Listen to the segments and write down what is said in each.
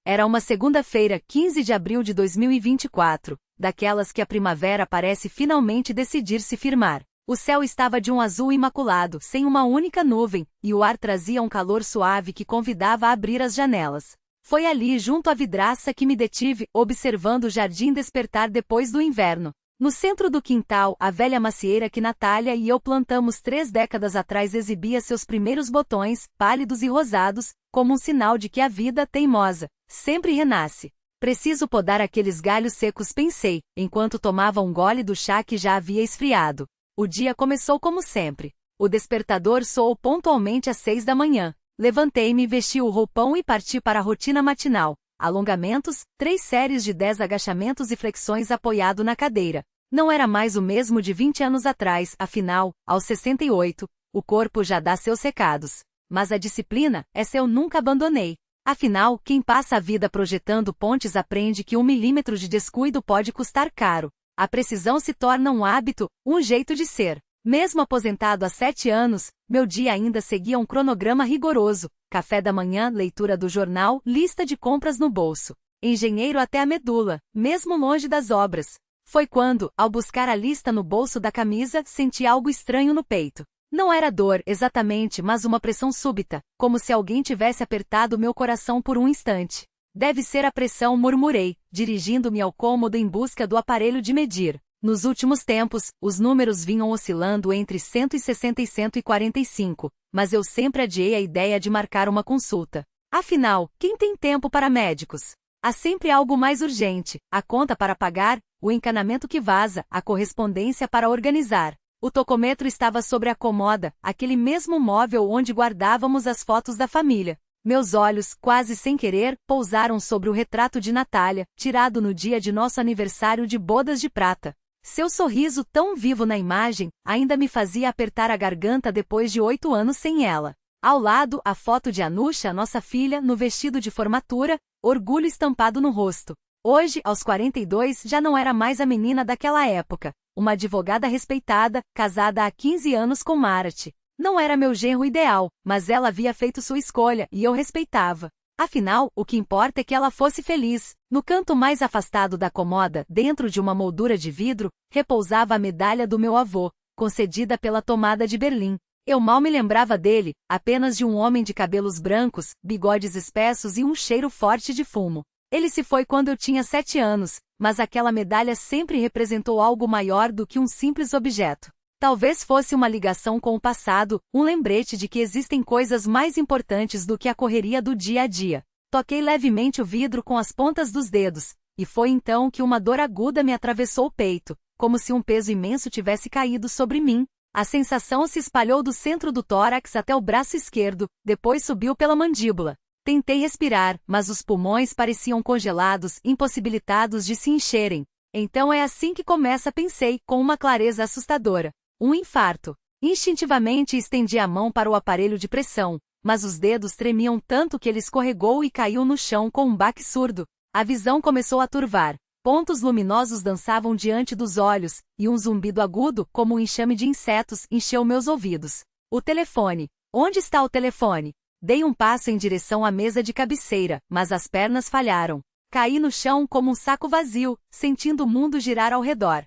Era uma segunda-feira, 15 de abril de 2024, daquelas que a primavera parece finalmente decidir se firmar. O céu estava de um azul imaculado, sem uma única nuvem, e o ar trazia um calor suave que convidava a abrir as janelas. Foi ali, junto à vidraça, que me detive, observando o jardim despertar depois do inverno. No centro do quintal, a velha macieira que Natália e eu plantamos 3 décadas atrás exibia seus primeiros botões, pálidos e rosados, como um sinal de que a vida, teimosa, sempre renasce. Preciso podar aqueles galhos secos, pensei, enquanto tomava um gole do chá que já havia esfriado. O dia começou como sempre. O despertador soou pontualmente às 6 da manhã. Levantei-me, vesti o roupão e parti para a rotina matinal. Alongamentos, 3 séries de 10 agachamentos e flexões apoiado na cadeira. Não era mais o mesmo de 20 anos atrás, afinal, aos 68, o corpo já dá seus recados. Mas a disciplina, essa eu nunca abandonei. Afinal, quem passa a vida projetando pontes aprende que 1 milímetro de descuido pode custar caro. A precisão se torna um hábito, um jeito de ser. Mesmo aposentado há 7 anos, meu dia ainda seguia um cronograma rigoroso. Café da manhã, leitura do jornal, lista de compras no bolso. Engenheiro até a medula, mesmo longe das obras. Foi quando, ao buscar a lista no bolso da camisa, senti algo estranho no peito. Não era dor, exatamente, mas uma pressão súbita, como se alguém tivesse apertado meu coração por um instante. Deve ser a pressão, murmurei, dirigindo-me ao cômodo em busca do aparelho de medir. Nos últimos tempos, os números vinham oscilando entre 160 e 145, mas eu sempre adiei a ideia de marcar uma consulta. Afinal, quem tem tempo para médicos? Há sempre algo mais urgente, a conta para pagar, o encanamento que vaza, a correspondência para organizar. O tocômetro estava sobre a comoda, aquele mesmo móvel onde guardávamos as fotos da família. Meus olhos, quase sem querer, pousaram sobre o retrato de Natália, tirado no dia de nosso aniversário de bodas de prata. Seu sorriso tão vivo na imagem, ainda me fazia apertar a garganta depois de 8 anos sem ela. Ao lado, a foto de Anusha, nossa filha, no vestido de formatura, orgulho estampado no rosto. Hoje, aos 42, já não era mais a menina daquela época. Uma advogada respeitada, casada há 15 anos com Marathi. Não era meu genro ideal, mas ela havia feito sua escolha e eu respeitava. Afinal, o que importa é que ela fosse feliz. No canto mais afastado da comoda, dentro de uma moldura de vidro, repousava a medalha do meu avô, concedida pela tomada de Berlim. Eu mal me lembrava dele, apenas de um homem de cabelos brancos, bigodes espessos e um cheiro forte de fumo. Ele se foi quando eu tinha 7 anos, mas aquela medalha sempre representou algo maior do que um simples objeto. Talvez fosse uma ligação com o passado, um lembrete de que existem coisas mais importantes do que a correria do dia a dia. Toquei levemente o vidro com as pontas dos dedos, e foi então que uma dor aguda me atravessou o peito, como se um peso imenso tivesse caído sobre mim. A sensação se espalhou do centro do tórax até o braço esquerdo, depois subiu pela mandíbula. Tentei respirar, mas os pulmões pareciam congelados, impossibilitados de se encherem. Então é assim que começa, pensei, com uma clareza assustadora. Um infarto. Instintivamente estendi a mão para o aparelho de pressão, mas os dedos tremiam tanto que ele escorregou e caiu no chão com um baque surdo. A visão começou a turvar. Pontos luminosos dançavam diante dos olhos, e um zumbido agudo, como um enxame de insetos, encheu meus ouvidos. O telefone. Onde está o telefone? Dei um passo em direção à mesa de cabeceira, mas as pernas falharam. Caí no chão como um saco vazio, sentindo o mundo girar ao redor.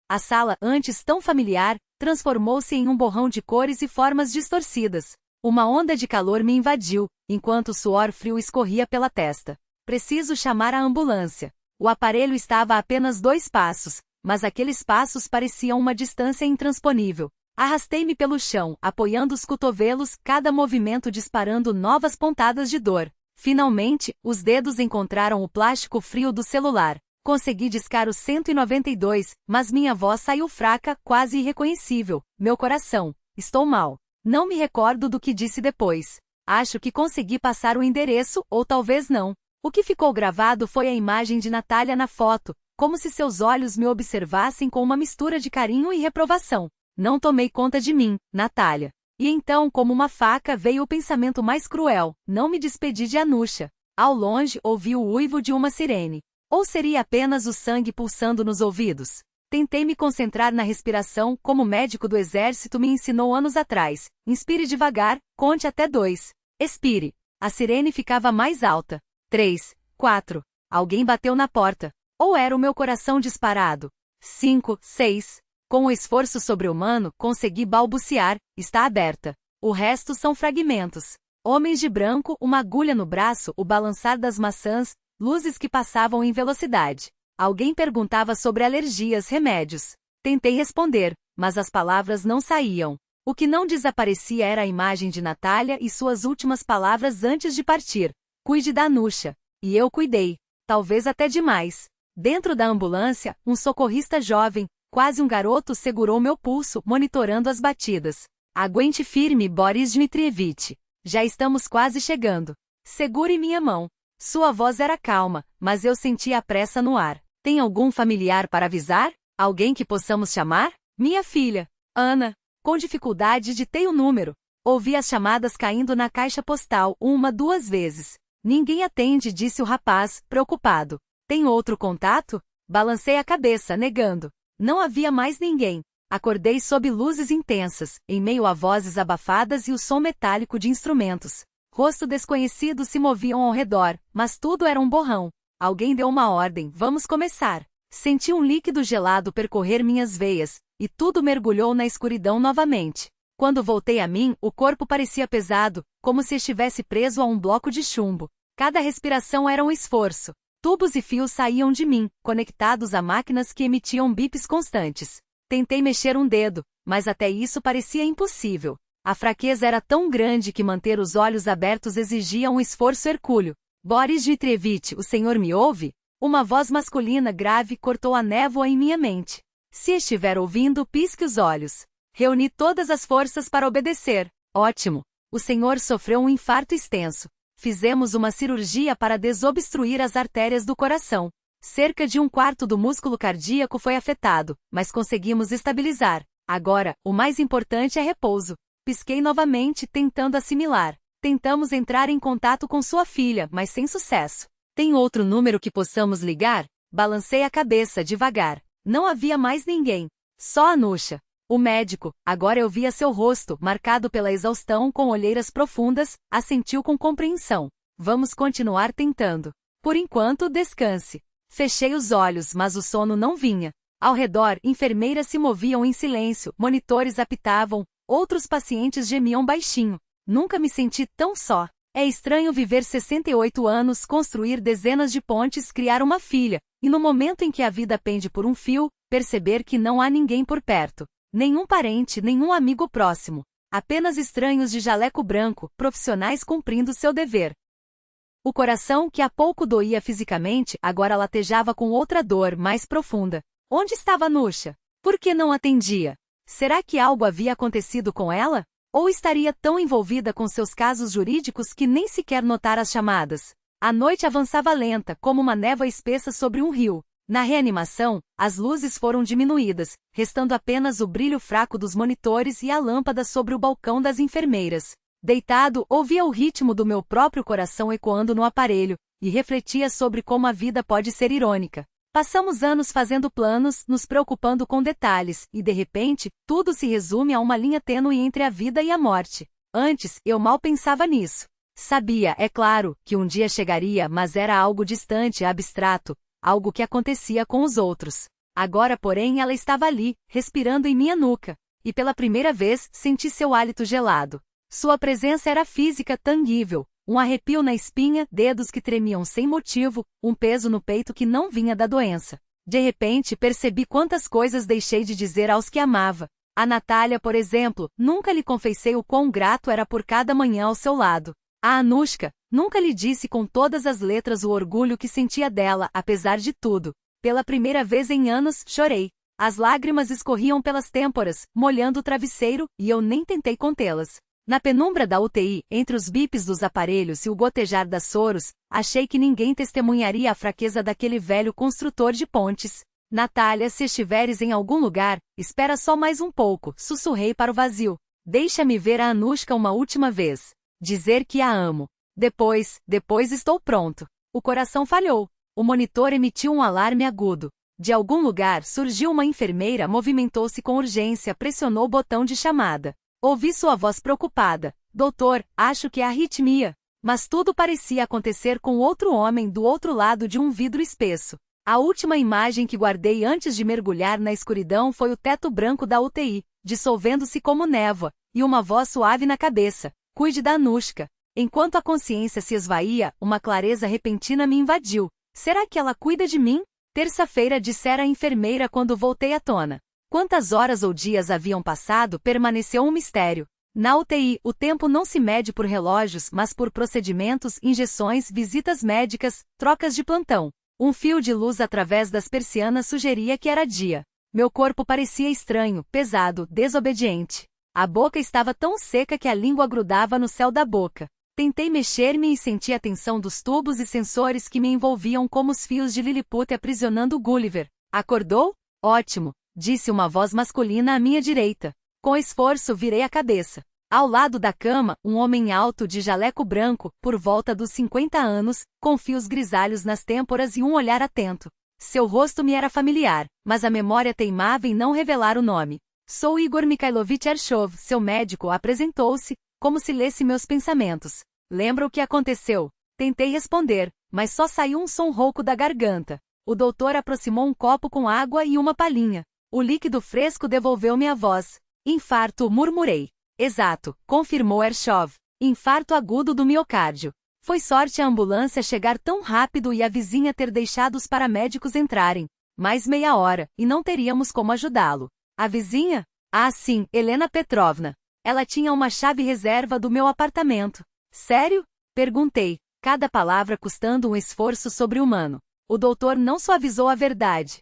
A sala, antes tão familiar, transformou-se em um borrão de cores e formas distorcidas. Uma onda de calor me invadiu, enquanto o suor frio escorria pela testa. Preciso chamar a ambulância. O aparelho estava a apenas 2 passos, mas aqueles passos pareciam uma distância intransponível. Arrastei-me pelo chão, apoiando os cotovelos, cada movimento disparando novas pontadas de dor. Finalmente, os dedos encontraram o plástico frio do celular. Consegui discar o 192, mas minha voz saiu fraca, quase irreconhecível. Meu coração. Estou mal. Não me recordo do que disse depois. Acho que consegui passar o endereço, ou talvez não. O que ficou gravado foi a imagem de Natália na foto, como se seus olhos me observassem com uma mistura de carinho e reprovação. Não tomei conta de mim, Natália. E então, como uma faca, veio o pensamento mais cruel. Não me despedi de Anusha. Ao longe, ouvi o uivo de uma sirene. Ou seria apenas o sangue pulsando nos ouvidos? Tentei me concentrar na respiração, como o médico do exército me ensinou anos atrás. Inspire devagar, conte até 2. Expire. A sirene ficava mais alta. 3, 4. Alguém bateu na porta. Ou era o meu coração disparado? 5, 6. Com um esforço sobre-humano, consegui balbuciar, está aberta. O resto são fragmentos. Homens de branco, uma agulha no braço, o balançar das maçãs, luzes que passavam em velocidade. Alguém perguntava sobre alergias, remédios. Tentei responder, mas as palavras não saíam. O que não desaparecia era a imagem de Natália e suas últimas palavras antes de partir. Cuide da Anusha. E eu cuidei. Talvez até demais. Dentro da ambulância, um socorrista jovem, quase um garoto, segurou meu pulso, monitorando as batidas. Aguente firme, Boris Dmitrievich. Já estamos quase chegando. Segure minha mão. Sua voz era calma, mas eu sentia a pressa no ar. Tem algum familiar para avisar? Alguém que possamos chamar? Minha filha, Ana. Com dificuldade digitei o número. Ouvi as chamadas caindo na caixa postal 1, 2 vezes. Ninguém atende, disse o rapaz, preocupado. Tem outro contato? Balancei a cabeça, negando. Não havia mais ninguém. Acordei sob luzes intensas, em meio a vozes abafadas e o som metálico de instrumentos. Rostos desconhecidos se moviam ao redor, mas tudo era um borrão. Alguém deu uma ordem, vamos começar. Senti um líquido gelado percorrer minhas veias, e tudo mergulhou na escuridão novamente. Quando voltei a mim, o corpo parecia pesado, como se estivesse preso a um bloco de chumbo. Cada respiração era um esforço. Tubos e fios saíam de mim, conectados a máquinas que emitiam bips constantes. Tentei mexer um dedo, mas até isso parecia impossível. A fraqueza era tão grande que manter os olhos abertos exigia um esforço hercúleo. Boris Dmitrievich, o senhor me ouve? Uma voz masculina grave cortou a névoa em minha mente. Se estiver ouvindo, pisque os olhos. Reuni todas as forças para obedecer. Ótimo. O senhor sofreu um infarto extenso. Fizemos uma cirurgia para desobstruir as artérias do coração. Cerca de 1/4 do músculo cardíaco foi afetado, mas conseguimos estabilizar. Agora, o mais importante é repouso. Pisquei novamente, tentando assimilar. Tentamos entrar em contato com sua filha, mas sem sucesso. Tem outro número que possamos ligar? Balancei a cabeça devagar. Não havia mais ninguém. Só a Anusha. O médico, agora eu via seu rosto, marcado pela exaustão com olheiras profundas, assentiu com compreensão. Vamos continuar tentando. Por enquanto, descanse. Fechei os olhos, mas o sono não vinha. Ao redor, enfermeiras se moviam em silêncio, monitores apitavam, outros pacientes gemiam baixinho. Nunca me senti tão só. É estranho viver 68 anos, construir dezenas de pontes, criar uma filha, e no momento em que a vida pende por um fio, perceber que não há ninguém por perto. Nenhum parente, nenhum amigo próximo. Apenas estranhos de jaleco branco, profissionais cumprindo seu dever. O coração, que há pouco doía fisicamente, agora latejava com outra dor mais profunda. Onde estava Anusha? Por que não atendia? Será que algo havia acontecido com ela? Ou estaria tão envolvida com seus casos jurídicos que nem sequer notara as chamadas? A noite avançava lenta, como uma névoa espessa sobre um rio. Na reanimação, as luzes foram diminuídas, restando apenas o brilho fraco dos monitores e a lâmpada sobre o balcão das enfermeiras. Deitado, ouvia o ritmo do meu próprio coração ecoando no aparelho, e refletia sobre como a vida pode ser irônica. Passamos anos fazendo planos, nos preocupando com detalhes, e de repente, tudo se resume a uma linha tênue entre a vida e a morte. Antes, eu mal pensava nisso. Sabia, é claro, que um dia chegaria, mas era algo distante, abstrato, algo que acontecia com os outros. Agora, porém, ela estava ali, respirando em minha nuca, e pela primeira vez, senti seu hálito gelado. Sua presença era física, tangível. Um arrepio na espinha, dedos que tremiam sem motivo, um peso no peito que não vinha da doença. De repente, percebi quantas coisas deixei de dizer aos que amava. A Natália, por exemplo, nunca lhe confessei o quão grato era por cada manhã ao seu lado. A Anushka, nunca lhe disse com todas as letras o orgulho que sentia dela, apesar de tudo. Pela primeira vez em anos, chorei. As lágrimas escorriam pelas têmporas, molhando o travesseiro, e eu nem tentei contê-las. Na penumbra da UTI, entre os bips dos aparelhos e o gotejar das soros, achei que ninguém testemunharia a fraqueza daquele velho construtor de pontes. Natália, se estiveres em algum lugar, espera só mais um pouco, sussurrei para o vazio. Deixa-me ver a Anushka uma última vez. Dizer que a amo. Depois estou pronto. O coração falhou. O monitor emitiu um alarme agudo. De algum lugar surgiu uma enfermeira, movimentou-se com urgência, pressionou o botão de chamada. Ouvi sua voz preocupada. Doutor, acho que é arritmia. Mas tudo parecia acontecer com outro homem do outro lado de um vidro espesso. A última imagem que guardei antes de mergulhar na escuridão foi o teto branco da UTI, dissolvendo-se como névoa, e uma voz suave na cabeça: cuide da Anushka. Enquanto a consciência se esvaía, uma clareza repentina me invadiu. Será que ela cuida de mim? Terça-feira, dissera a enfermeira quando voltei à tona. Quantas horas ou dias haviam passado permaneceu um mistério. Na UTI, o tempo não se mede por relógios, mas por procedimentos, injeções, visitas médicas, trocas de plantão. Um fio de luz através das persianas sugeria que era dia. Meu corpo parecia estranho, pesado, desobediente. A boca estava tão seca que a língua grudava no céu da boca. Tentei mexer-me e senti a tensão dos tubos e sensores que me envolviam como os fios de Lilliput aprisionando Gulliver. Acordou? Ótimo, disse uma voz masculina à minha direita. Com esforço virei a cabeça. Ao lado da cama, um homem alto de jaleco branco, por volta dos 50 anos, com fios grisalhos nas têmporas e um olhar atento. Seu rosto me era familiar, mas a memória teimava em não revelar o nome. Sou Igor Mikhailovich Ershov, seu médico, apresentou-se, como se lesse meus pensamentos. Lembra o que aconteceu? Tentei responder, mas só saiu um som rouco da garganta. O doutor aproximou um copo com água e uma palhinha. O líquido fresco devolveu-me a voz. Infarto, murmurei. Exato, confirmou Ershov. Infarto agudo do miocárdio. Foi sorte a ambulância chegar tão rápido e a vizinha ter deixado os paramédicos entrarem. Mais meia hora, e não teríamos como ajudá-lo. A vizinha? Ah, sim, Helena Petrovna. Ela tinha uma chave reserva do meu apartamento. Sério? Perguntei, cada palavra custando um esforço sobre-humano. O doutor não suavizou a verdade.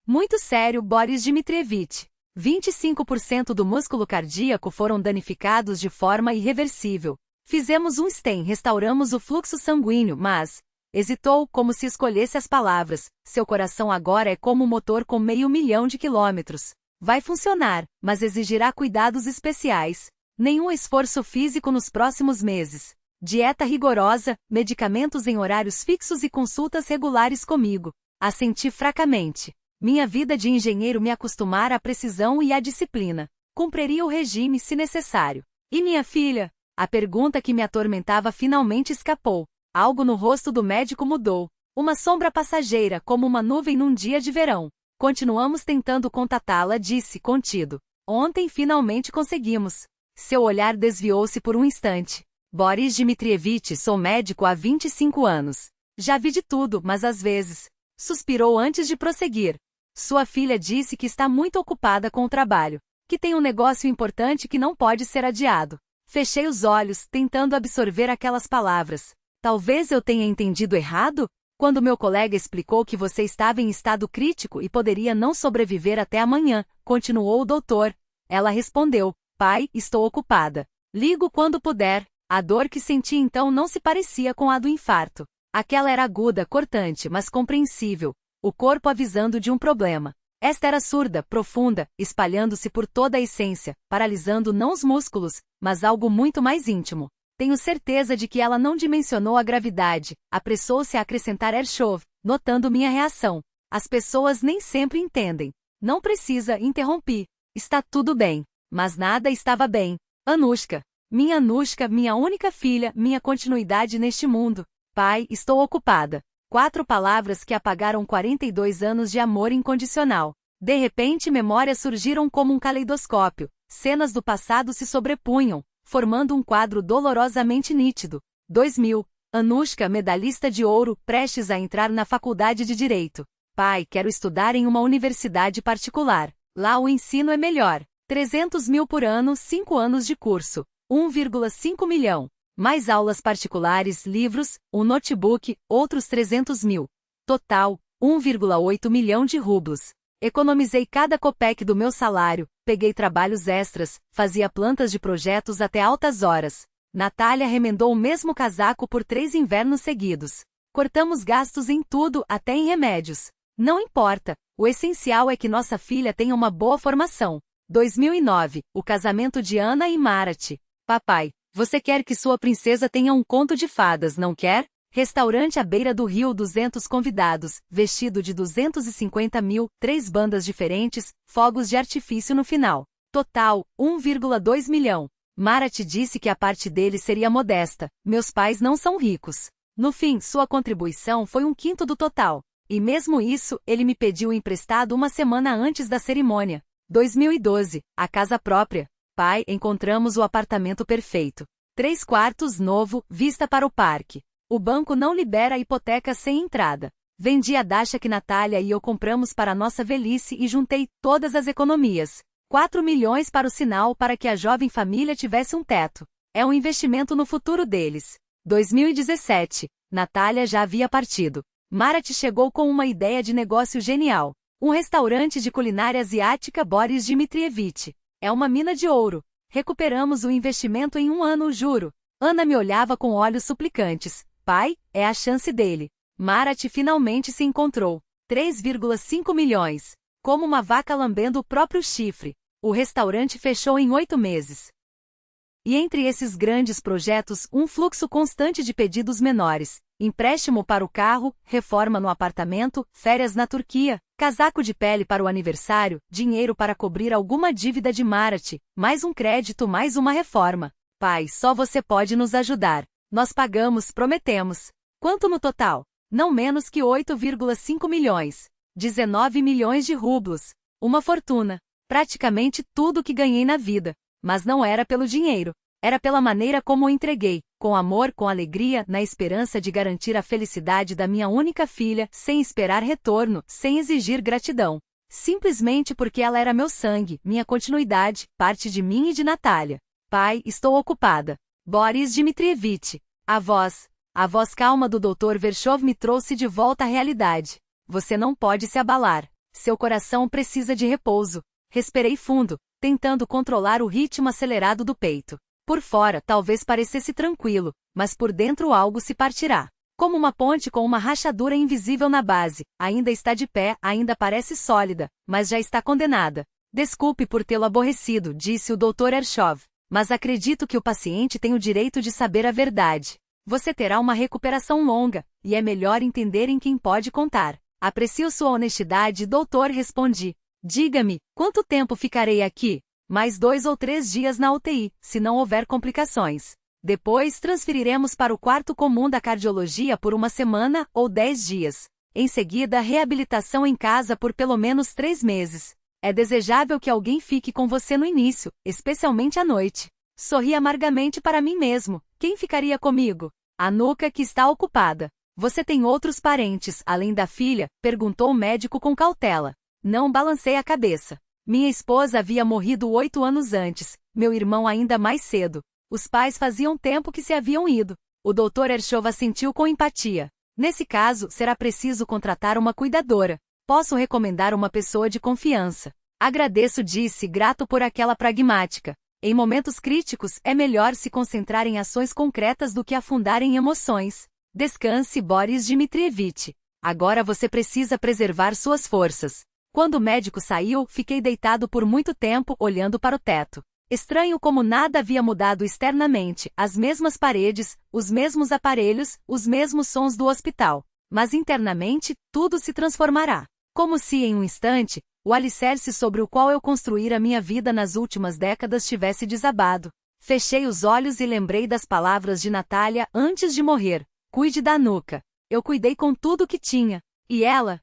Muito sério, Boris Dmitrievich. 25% do músculo cardíaco foram danificados de forma irreversível. Fizemos um stem, restauramos o fluxo sanguíneo, mas... Hesitou, como se escolhesse as palavras. Seu coração agora é como um motor com 500 mil quilômetros. Vai funcionar, mas exigirá cuidados especiais. Nenhum esforço físico nos próximos meses. Dieta rigorosa, medicamentos em horários fixos e consultas regulares comigo. Assenti fracamente. Minha vida de engenheiro me acostumara à precisão e à disciplina. Cumpriria o regime se necessário. E minha filha? A pergunta que me atormentava finalmente escapou. Algo no rosto do médico mudou. Uma sombra passageira, como uma nuvem num dia de verão. Continuamos tentando contatá-la, disse, contido. Ontem finalmente conseguimos. Seu olhar desviou-se por um instante. Boris Dmitrievich, sou médico há 25 anos. Já vi de tudo, mas às vezes... Suspirou antes de prosseguir. Sua filha disse que está muito ocupada com o trabalho. Que tem um negócio importante que não pode ser adiado. Fechei os olhos, tentando absorver aquelas palavras. Talvez eu tenha entendido errado? Quando meu colega explicou que você estava em estado crítico e poderia não sobreviver até amanhã, continuou o doutor. Ela respondeu, pai, estou ocupada. Ligo quando puder. A dor que senti então não se parecia com a do infarto. Aquela era aguda, cortante, mas compreensível. O corpo avisando de um problema. Esta era surda, profunda, espalhando-se por toda a essência, paralisando não os músculos, mas algo muito mais íntimo. Tenho certeza de que ela não dimensionou a gravidade, apressou-se a acrescentar Ershov, notando minha reação. As pessoas nem sempre entendem. Não precisa, interrompi. Está tudo bem. Mas nada estava bem. Anushka, minha única filha, minha continuidade neste mundo. Pai, estou ocupada. 4 palavras que apagaram 42 anos de amor incondicional. De repente, memórias surgiram como um caleidoscópio. Cenas do passado se sobrepunham, formando um quadro dolorosamente nítido. 2000. Anushka, medalhista de ouro, prestes a entrar na faculdade de Direito. Pai, quero estudar em uma universidade particular. Lá o ensino é melhor. 300 mil por ano, 5 anos de curso. 1,5 milhão. Mais aulas particulares, livros, um notebook, outros 300 mil. Total, 1,8 milhão de rublos. Economizei cada copec do meu salário, peguei trabalhos extras, fazia plantas de projetos até altas horas. Natália remendou o mesmo casaco por 3 invernos seguidos. Cortamos gastos em tudo, até em remédios. Não importa, o essencial é que nossa filha tenha uma boa formação. 2009, o casamento de Ana e Marat. Papai, você quer que sua princesa tenha um conto de fadas, não quer? Restaurante à beira do rio, 200 convidados, vestido de 250 mil, 3 bandas diferentes, fogos de artifício no final. Total, 1,2 milhão. Marat disse que a parte dele seria modesta. Meus pais não são ricos. No fim, sua contribuição foi 1/5 do total. E mesmo isso, ele me pediu emprestado uma semana antes da cerimônia. 2012, a casa própria. Pai, encontramos o apartamento perfeito. 3 quartos novo, vista para o parque. O banco não libera hipoteca sem entrada. Vendi a Dasha que Natália e eu compramos para nossa velhice e juntei todas as economias. 4 milhões para o sinal para que a jovem família tivesse um teto. É um investimento no futuro deles. 2017. Natália já havia partido. Marat chegou com uma ideia de negócio genial. Um restaurante de culinária asiática Boris Dmitrievich. É uma mina de ouro. Recuperamos o investimento em 1 ano, juro. Ana me olhava com olhos suplicantes. Pai, é a chance dele. Marat finalmente se encontrou. 3,5 milhões. Como uma vaca lambendo o próprio chifre. O restaurante fechou em 8 meses. E entre esses grandes projetos, um fluxo constante de pedidos menores. Empréstimo para o carro, reforma no apartamento, férias na Turquia, casaco de pele para o aniversário, dinheiro para cobrir alguma dívida de Marat, mais um crédito, mais uma reforma. Pai, só você pode nos ajudar. Nós pagamos, prometemos. Quanto no total? Não menos que 8,5 milhões. 19 milhões de rublos. Uma fortuna. Praticamente tudo que ganhei na vida. Mas não era pelo dinheiro. Era pela maneira como o entreguei, com amor, com alegria, na esperança de garantir a felicidade da minha única filha, sem esperar retorno, sem exigir gratidão. Simplesmente porque ela era meu sangue, minha continuidade, parte de mim e de Natália. Pai, estou ocupada. Boris Dmitrievich. A voz calma do Dr. Vershov me trouxe de volta à realidade. Você não pode se abalar. Seu coração precisa de repouso. Respirei fundo, tentando controlar o ritmo acelerado do peito. Por fora, talvez parecesse tranquilo, mas por dentro algo se partirá. Como uma ponte com uma rachadura invisível na base. Ainda está de pé, ainda parece sólida, mas já está condenada. Desculpe por tê-lo aborrecido, disse o Dr. Ershov. Mas acredito que o paciente tem o direito de saber a verdade. Você terá uma recuperação longa, e é melhor entender em quem pode contar. Aprecio sua honestidade, doutor, respondi. Diga-me, quanto tempo ficarei aqui? Mais 2 ou 3 dias na UTI, se não houver complicações. Depois transferiremos para o quarto comum da cardiologia por 1 semana ou 10 dias. Em seguida, reabilitação em casa por pelo menos 3 meses. É desejável que alguém fique com você no início, especialmente à noite. Sorri amargamente para mim mesmo. Quem ficaria comigo? A Nuca, que está ocupada. Você tem outros parentes, além da filha? Perguntou o médico com cautela. Não, balancei a cabeça. Minha esposa havia morrido 8 anos antes, meu irmão ainda mais cedo. Os pais faziam tempo que se haviam ido. O Dr. Ershov assentiu com empatia. Nesse caso, será preciso contratar uma cuidadora. Posso recomendar uma pessoa de confiança. Agradeço, disse, grato por aquela pragmática. Em momentos críticos, é melhor se concentrar em ações concretas do que afundar em emoções. Descanse, Boris Dmitrievich. Agora você precisa preservar suas forças. Quando o médico saiu, fiquei deitado por muito tempo, olhando para o teto. Estranho como nada havia mudado externamente, as mesmas paredes, os mesmos aparelhos, os mesmos sons do hospital. Mas internamente, tudo se transformará. Como se, em um instante, o alicerce sobre o qual eu construíra minha vida nas últimas décadas tivesse desabado. Fechei os olhos e lembrei das palavras de Natália antes de morrer. Cuide da Nuca. Eu cuidei com tudo que tinha. E ela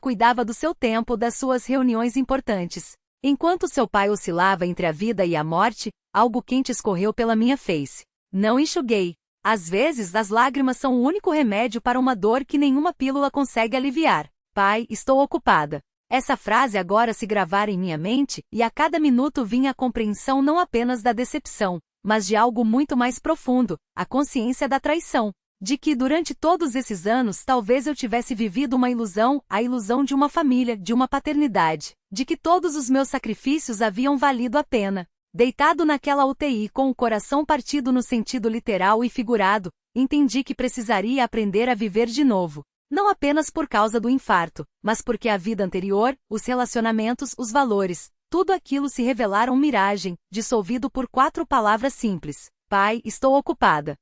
cuidava do seu tempo, das suas reuniões importantes. Enquanto seu pai oscilava entre a vida e a morte, algo quente escorreu pela minha face. Não enxuguei. Às vezes, as lágrimas são o único remédio para uma dor que nenhuma pílula consegue aliviar. Pai, estou ocupada. Essa frase agora se gravara em minha mente, e a cada minuto vinha a compreensão não apenas da decepção, mas de algo muito mais profundo, a consciência da traição. De que durante todos esses anos talvez eu tivesse vivido uma ilusão, a ilusão de uma família, de uma paternidade. De que todos os meus sacrifícios haviam valido a pena. Deitado naquela UTI com o coração partido no sentido literal e figurado, entendi que precisaria aprender a viver de novo. Não apenas por causa do infarto, mas porque a vida anterior, os relacionamentos, os valores, tudo aquilo se revelaram miragem, dissolvido por 4 palavras simples. Pai, estou ocupada.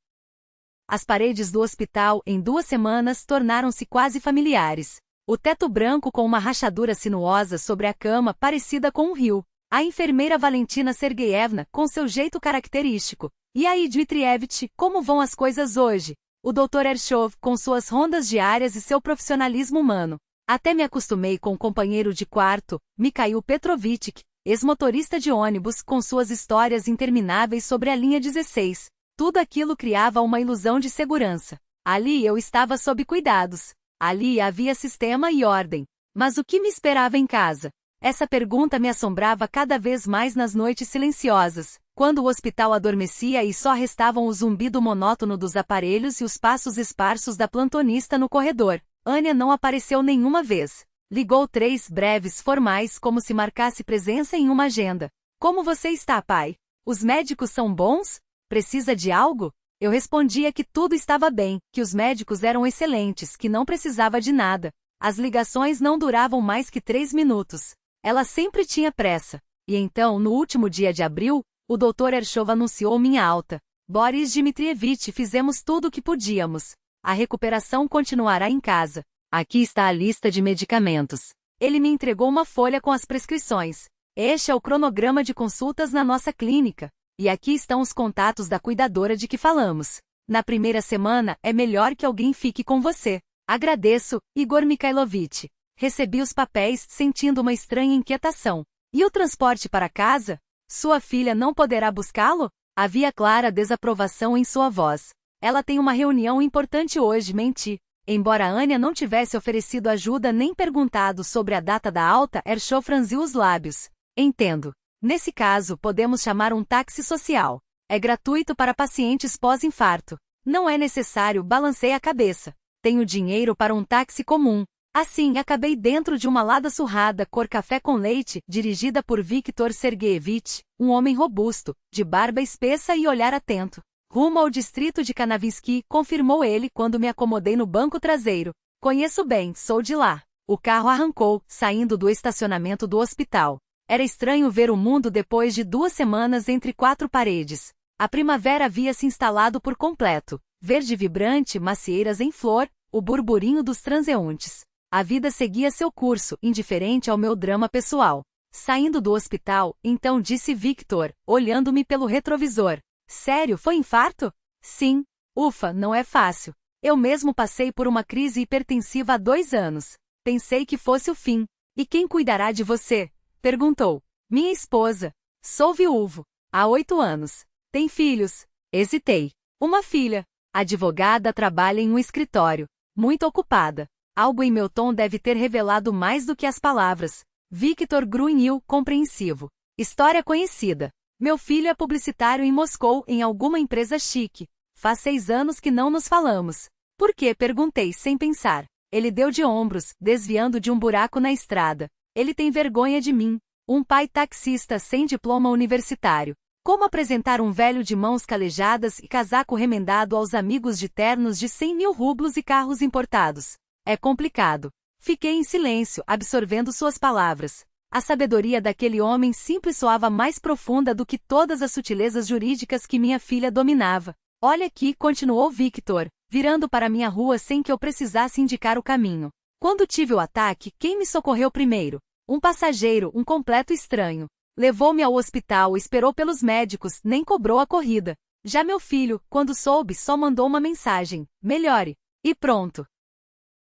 As paredes do hospital, em 2 semanas, tornaram-se quase familiares. O teto branco com uma rachadura sinuosa sobre a cama parecida com um rio. A enfermeira Valentina Sergeyevna, com seu jeito característico. E aí, Dmitrievich, como vão as coisas hoje? O Dr. Ershov, com suas rondas diárias e seu profissionalismo humano. Até me acostumei com o companheiro de quarto, Mikhail Petrovitch, ex-motorista de ônibus, com suas histórias intermináveis sobre a linha 16. Tudo aquilo criava uma ilusão de segurança. Ali eu estava sob cuidados. Ali havia sistema e ordem. Mas o que me esperava em casa? Essa pergunta me assombrava cada vez mais nas noites silenciosas, quando o hospital adormecia e só restavam o zumbido monótono dos aparelhos e os passos esparsos da plantonista no corredor. Ania não apareceu nenhuma vez. Ligou 3 breves formais como se marcasse presença em uma agenda. Como você está, pai? Os médicos são bons? Precisa de algo? Eu respondia que tudo estava bem, que os médicos eram excelentes, que não precisava de nada. As ligações não duravam mais que 3 minutos. Ela sempre tinha pressa. E então, no último dia de abril, o Dr. Ershov anunciou minha alta. Boris Dmitrievich, fizemos tudo o que podíamos. A recuperação continuará em casa. Aqui está a lista de medicamentos. Ele me entregou uma folha com as prescrições. Este é o cronograma de consultas na nossa clínica. E aqui estão os contatos da cuidadora de que falamos. Na primeira semana, é melhor que alguém fique com você. Agradeço, Igor Mikhailovich. Recebi os papéis, sentindo uma estranha inquietação. E o transporte para casa? Sua filha não poderá buscá-lo? Havia clara desaprovação em sua voz. Ela tem uma reunião importante hoje, menti. Embora Ania não tivesse oferecido ajuda nem perguntado sobre a data da alta, Ershov franziu os lábios. Entendo. Nesse caso, podemos chamar um táxi social. É gratuito para pacientes pós-infarto. Não é necessário, balancei a cabeça. Tenho dinheiro para um táxi comum. Assim, acabei dentro de uma Lada surrada cor café com leite, dirigida por Viktor Sergeyevich, um homem robusto, de barba espessa e olhar atento. Rumo ao distrito de Kanavinsky, confirmou ele quando me acomodei no banco traseiro. Conheço bem, sou de lá. O carro arrancou, saindo do estacionamento do hospital. Era estranho ver o mundo depois de 2 semanas entre 4 paredes. A primavera havia se instalado por completo. Verde vibrante, macieiras em flor, o burburinho dos transeuntes. A vida seguia seu curso, indiferente ao meu drama pessoal. Saindo do hospital, então disse Victor, olhando-me pelo retrovisor. Sério, foi infarto? Sim. Ufa, não é fácil. Eu mesmo passei por uma crise hipertensiva há 2 anos. Pensei que fosse o fim. E quem cuidará de você? Perguntou. Minha esposa. Sou viúvo. Há 8 anos. Tem filhos? Hesitei. Uma filha. Advogada, trabalha em um escritório. Muito ocupada. Algo em meu tom deve ter revelado mais do que as palavras. Victor grunhiu, compreensivo. História conhecida. Meu filho é publicitário em Moscou, em alguma empresa chique. Faz 6 anos que não nos falamos. Por quê? Perguntei, sem pensar. Ele deu de ombros, desviando de um buraco na estrada. Ele tem vergonha de mim. Um pai taxista sem diploma universitário. Como apresentar um velho de mãos calejadas e casaco remendado aos amigos de ternos de 100.000 rublos e carros importados? É complicado. Fiquei em silêncio, absorvendo suas palavras. A sabedoria daquele homem simples soava mais profunda do que todas as sutilezas jurídicas que minha filha dominava. Olha aqui, continuou Victor, virando para minha rua sem que eu precisasse indicar o caminho. Quando tive o ataque, quem me socorreu primeiro? Um passageiro, um completo estranho. Levou-me ao hospital, esperou pelos médicos, nem cobrou a corrida. Já meu filho, quando soube, só mandou uma mensagem: melhore. E pronto.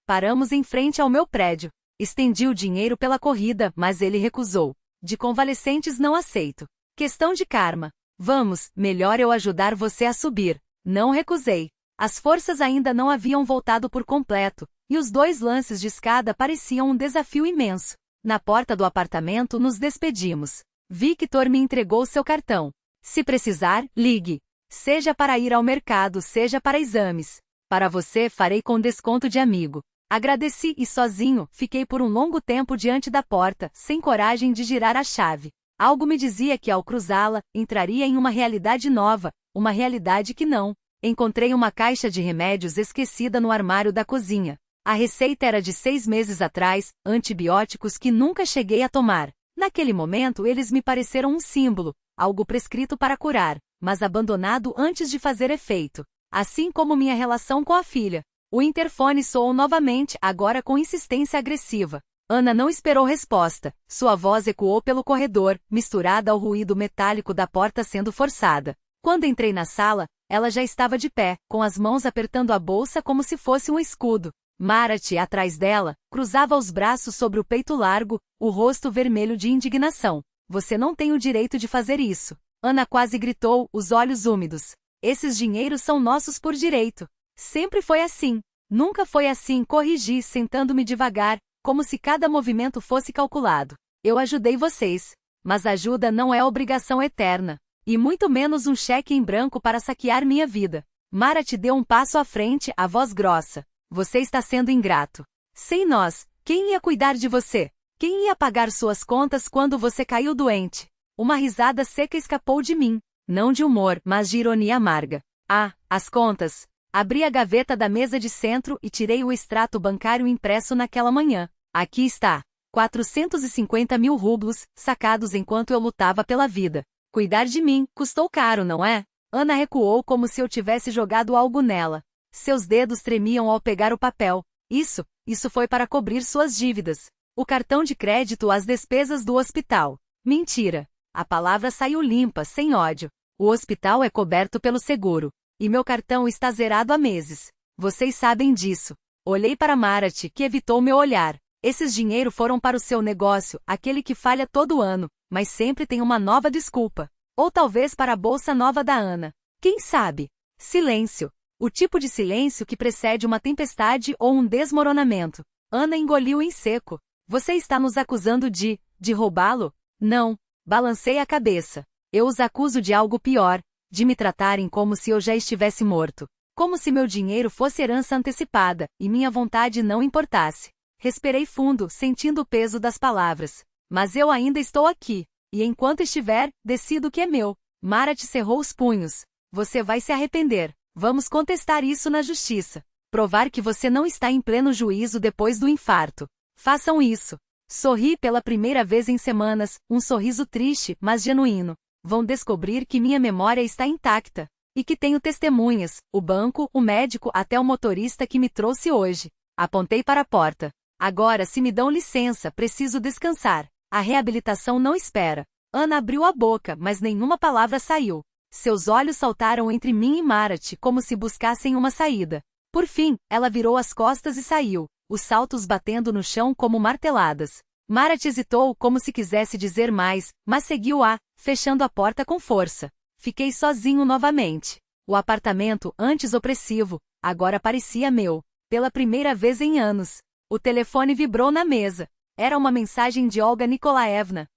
Paramos em frente ao meu prédio. Estendi o dinheiro pela corrida, mas ele recusou. De convalescentes não aceito. Questão de karma. Vamos, melhor eu ajudar você a subir. Não recusei. As forças ainda não haviam voltado por completo, e os 2 lances de escada pareciam um desafio imenso. Na porta do apartamento nos despedimos. Victor me entregou seu cartão. Se precisar, ligue. Seja para ir ao mercado, seja para exames. Para você farei com desconto de amigo. Agradeci e sozinho, fiquei por um longo tempo diante da porta, sem coragem de girar a chave. Algo me dizia que ao cruzá-la, entraria em uma realidade nova, uma realidade que não. Encontrei uma caixa de remédios esquecida no armário da cozinha. A receita era de 6 meses atrás, antibióticos que nunca cheguei a tomar. Naquele momento eles me pareceram um símbolo, algo prescrito para curar, mas abandonado antes de fazer efeito. Assim como minha relação com a filha. O interfone soou novamente, agora com insistência agressiva. Ana não esperou resposta. Sua voz ecoou pelo corredor, misturada ao ruído metálico da porta sendo forçada. Quando entrei na sala, ela já estava de pé, com as mãos apertando a bolsa como se fosse um escudo. Marat, atrás dela, cruzava os braços sobre o peito largo, o rosto vermelho de indignação. Você não tem o direito de fazer isso. Ana quase gritou, os olhos úmidos. Esses dinheiros são nossos por direito. Sempre foi assim. Nunca foi assim, corrigi, sentando-me devagar, como se cada movimento fosse calculado. Eu ajudei vocês. Mas ajuda não é obrigação eterna. E muito menos um cheque em branco para saquear minha vida. Marat deu um passo à frente, a voz grossa. Você está sendo ingrato. Sem nós, quem ia cuidar de você? Quem ia pagar suas contas quando você caiu doente? Uma risada seca escapou de mim. Não de humor, mas de ironia amarga. Ah, as contas. Abri a gaveta da mesa de centro e tirei o extrato bancário impresso naquela manhã. Aqui está. 450 mil rublos, sacados enquanto eu lutava pela vida. Cuidar de mim, custou caro, não é? Ana recuou como se eu tivesse jogado algo nela. Seus dedos tremiam ao pegar o papel. Isso foi para cobrir suas dívidas. O cartão de crédito, as despesas do hospital. Mentira. A palavra saiu limpa, sem ódio. O hospital é coberto pelo seguro. E meu cartão está zerado há meses. Vocês sabem disso. Olhei para Marat, que evitou meu olhar. Esses dinheiro foram para o seu negócio, aquele que falha todo ano, mas sempre tem uma nova desculpa. Ou talvez para a bolsa nova da Ana. Quem sabe? Silêncio. O tipo de silêncio que precede uma tempestade ou um desmoronamento. Ana engoliu em seco. Você está nos acusando de roubá-lo? Não. Balancei a cabeça. Eu os acuso de algo pior, de me tratarem como se eu já estivesse morto. Como se meu dinheiro fosse herança antecipada, e minha vontade não importasse. Respirei fundo, sentindo o peso das palavras. Mas eu ainda estou aqui. E enquanto estiver, decido que é meu. Marat cerrou os punhos. Você vai se arrepender. Vamos contestar isso na justiça. Provar que você não está em pleno juízo depois do infarto. Façam isso. Sorri pela primeira vez em semanas, um sorriso triste, mas genuíno. Vão descobrir que minha memória está intacta. E que tenho testemunhas, o banco, o médico, até o motorista que me trouxe hoje. Apontei para a porta. Agora, se me dão licença, preciso descansar. A reabilitação não espera. Ana abriu a boca, mas nenhuma palavra saiu. Seus olhos saltaram entre mim e Marat, como se buscassem uma saída. Por fim, ela virou as costas e saiu, os saltos batendo no chão como marteladas. Marat hesitou como se quisesse dizer mais, mas seguiu fechando a porta com força. Fiquei sozinho novamente. O apartamento, antes opressivo, agora parecia meu. Pela primeira vez em anos. O telefone vibrou na mesa. Era uma mensagem de Olga Nikolaevna.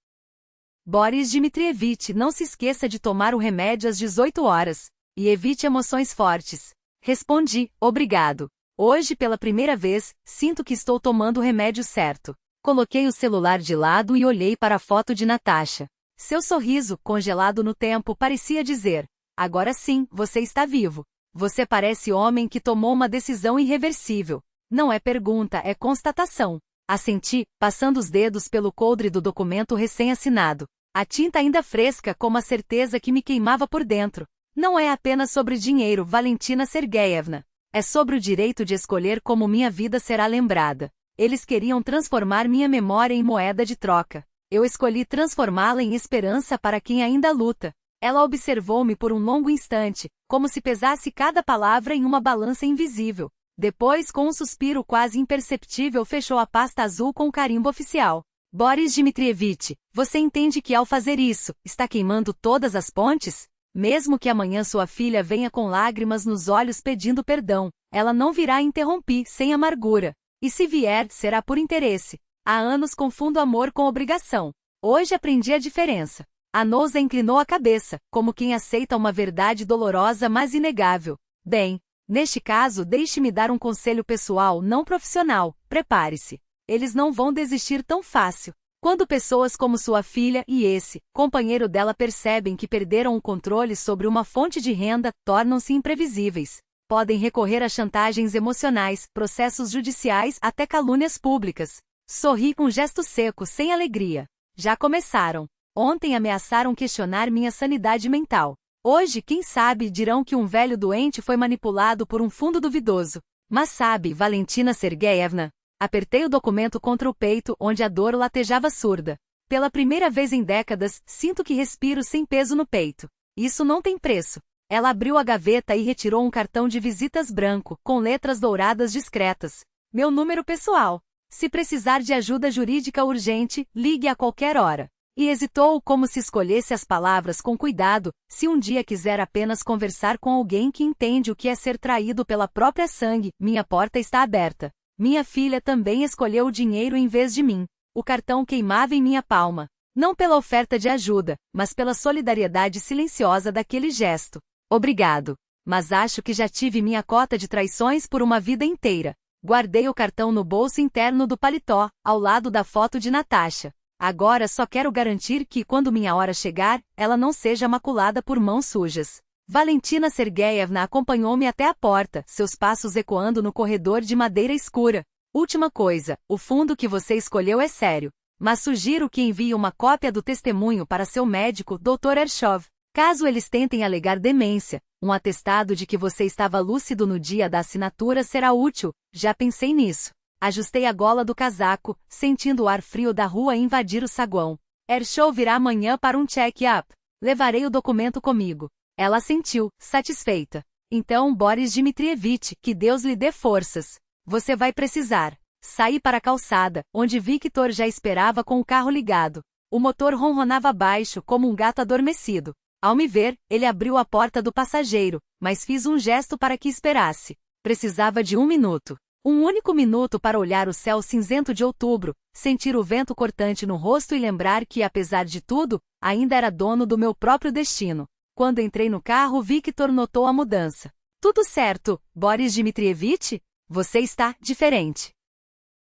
Boris Dmitrievich, não se esqueça de tomar o remédio às 18 horas. E evite emoções fortes. Respondi, obrigado. Hoje, pela primeira vez, sinto que estou tomando o remédio certo. Coloquei o celular de lado e olhei para a foto de Natasha. Seu sorriso, congelado no tempo, parecia dizer: agora sim, você está vivo. Você parece homem que tomou uma decisão irreversível. Não é pergunta, é constatação. Assenti, passando os dedos pelo coldre do documento recém-assinado. A tinta ainda fresca como a certeza que me queimava por dentro. Não é apenas sobre dinheiro, Valentina Sergeyevna. É sobre o direito de escolher como minha vida será lembrada. Eles queriam transformar minha memória em moeda de troca. Eu escolhi transformá-la em esperança para quem ainda luta. Ela observou-me por um longo instante, como se pesasse cada palavra em uma balança invisível. Depois, com um suspiro quase imperceptível, fechou a pasta azul com o carimbo oficial. Boris Dmitrievich, você entende que ao fazer isso, está queimando todas as pontes? Mesmo que amanhã sua filha venha com lágrimas nos olhos pedindo perdão, ela não virá interromper sem amargura. E se vier, será por interesse. Há anos confundo amor com obrigação. Hoje aprendi a diferença. A Nousa inclinou a cabeça, como quem aceita uma verdade dolorosa mas inegável. Bem, neste caso, deixe-me dar um conselho pessoal, não profissional. Prepare-se. Eles não vão desistir tão fácil. Quando pessoas como sua filha e esse, companheiro dela percebem que perderam o controle sobre uma fonte de renda, tornam-se imprevisíveis. Podem recorrer a chantagens emocionais, processos judiciais, até calúnias públicas. Sorri com um gesto seco, sem alegria. Já começaram. Ontem ameaçaram questionar minha sanidade mental. Hoje, quem sabe, dirão que um velho doente foi manipulado por um fundo duvidoso. Mas sabe, Valentina Sergeyevna, Apertei o documento contra o peito, onde a dor latejava surda. Pela primeira vez em décadas, sinto que respiro sem peso no peito. Isso não tem preço. Ela abriu a gaveta e retirou um cartão de visitas branco, com letras douradas discretas. Meu número pessoal. Se precisar de ajuda jurídica urgente, ligue a qualquer hora. E hesitou como se escolhesse as palavras com cuidado, se um dia quiser apenas conversar com alguém que entende o que é ser traído pela própria sangue, minha porta está aberta. Minha filha também escolheu o dinheiro em vez de mim. O cartão queimava em minha palma. Não pela oferta de ajuda, mas pela solidariedade silenciosa daquele gesto. Obrigado. Mas acho que já tive minha cota de traições por uma vida inteira. Guardei o cartão no bolso interno do paletó, ao lado da foto de Natasha. Agora só quero garantir que, quando minha hora chegar, ela não seja maculada por mãos sujas. Valentina Sergeyevna acompanhou-me até a porta, seus passos ecoando no corredor de madeira escura. Última coisa, o fundo que você escolheu é sério. Mas sugiro que envie uma cópia do testemunho para seu médico, Dr. Ershov. Caso eles tentem alegar demência, um atestado de que você estava lúcido no dia da assinatura será útil. Já pensei nisso. Ajustei a gola do casaco, sentindo o ar frio da rua invadir o saguão. Ershov virá amanhã para um check-up. Levarei o documento comigo. Ela assentiu, satisfeita. Então, Boris Dmitrievich, que Deus lhe dê forças. Você vai precisar. Saí para a calçada, onde Victor já esperava com o carro ligado. O motor ronronava baixo, como um gato adormecido. Ao me ver, ele abriu a porta do passageiro, mas fiz um gesto para que esperasse. Precisava de 1 minuto. Um único minuto para olhar o céu cinzento de outubro, sentir o vento cortante no rosto e lembrar que, apesar de tudo, ainda era dono do meu próprio destino. Quando entrei no carro, Victor notou a mudança. Tudo certo, Boris Dmitrievich? Você está diferente.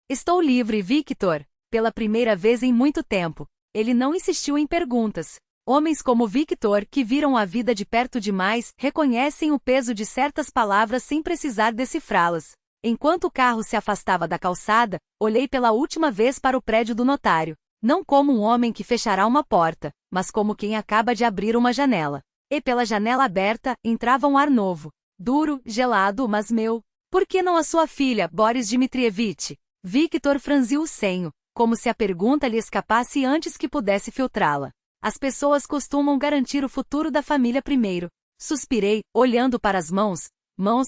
Estou livre, Victor. Pela primeira vez em muito tempo. Ele não insistiu em perguntas. Homens como Victor, que viram a vida de perto demais, reconhecem o peso de certas palavras sem precisar decifrá-las. Enquanto o carro se afastava da calçada, olhei pela última vez para o prédio do notário. Não como um homem que fechará uma porta, mas como quem acaba de abrir uma janela. E pela janela aberta, entrava um ar novo. Duro, gelado, mas meu. Por que não a sua filha, Boris Dmitrievich? Victor franziu o senho, como se a pergunta lhe escapasse antes que pudesse filtrá-la. As pessoas costumam garantir o futuro da família primeiro. Suspirei, olhando para as mãos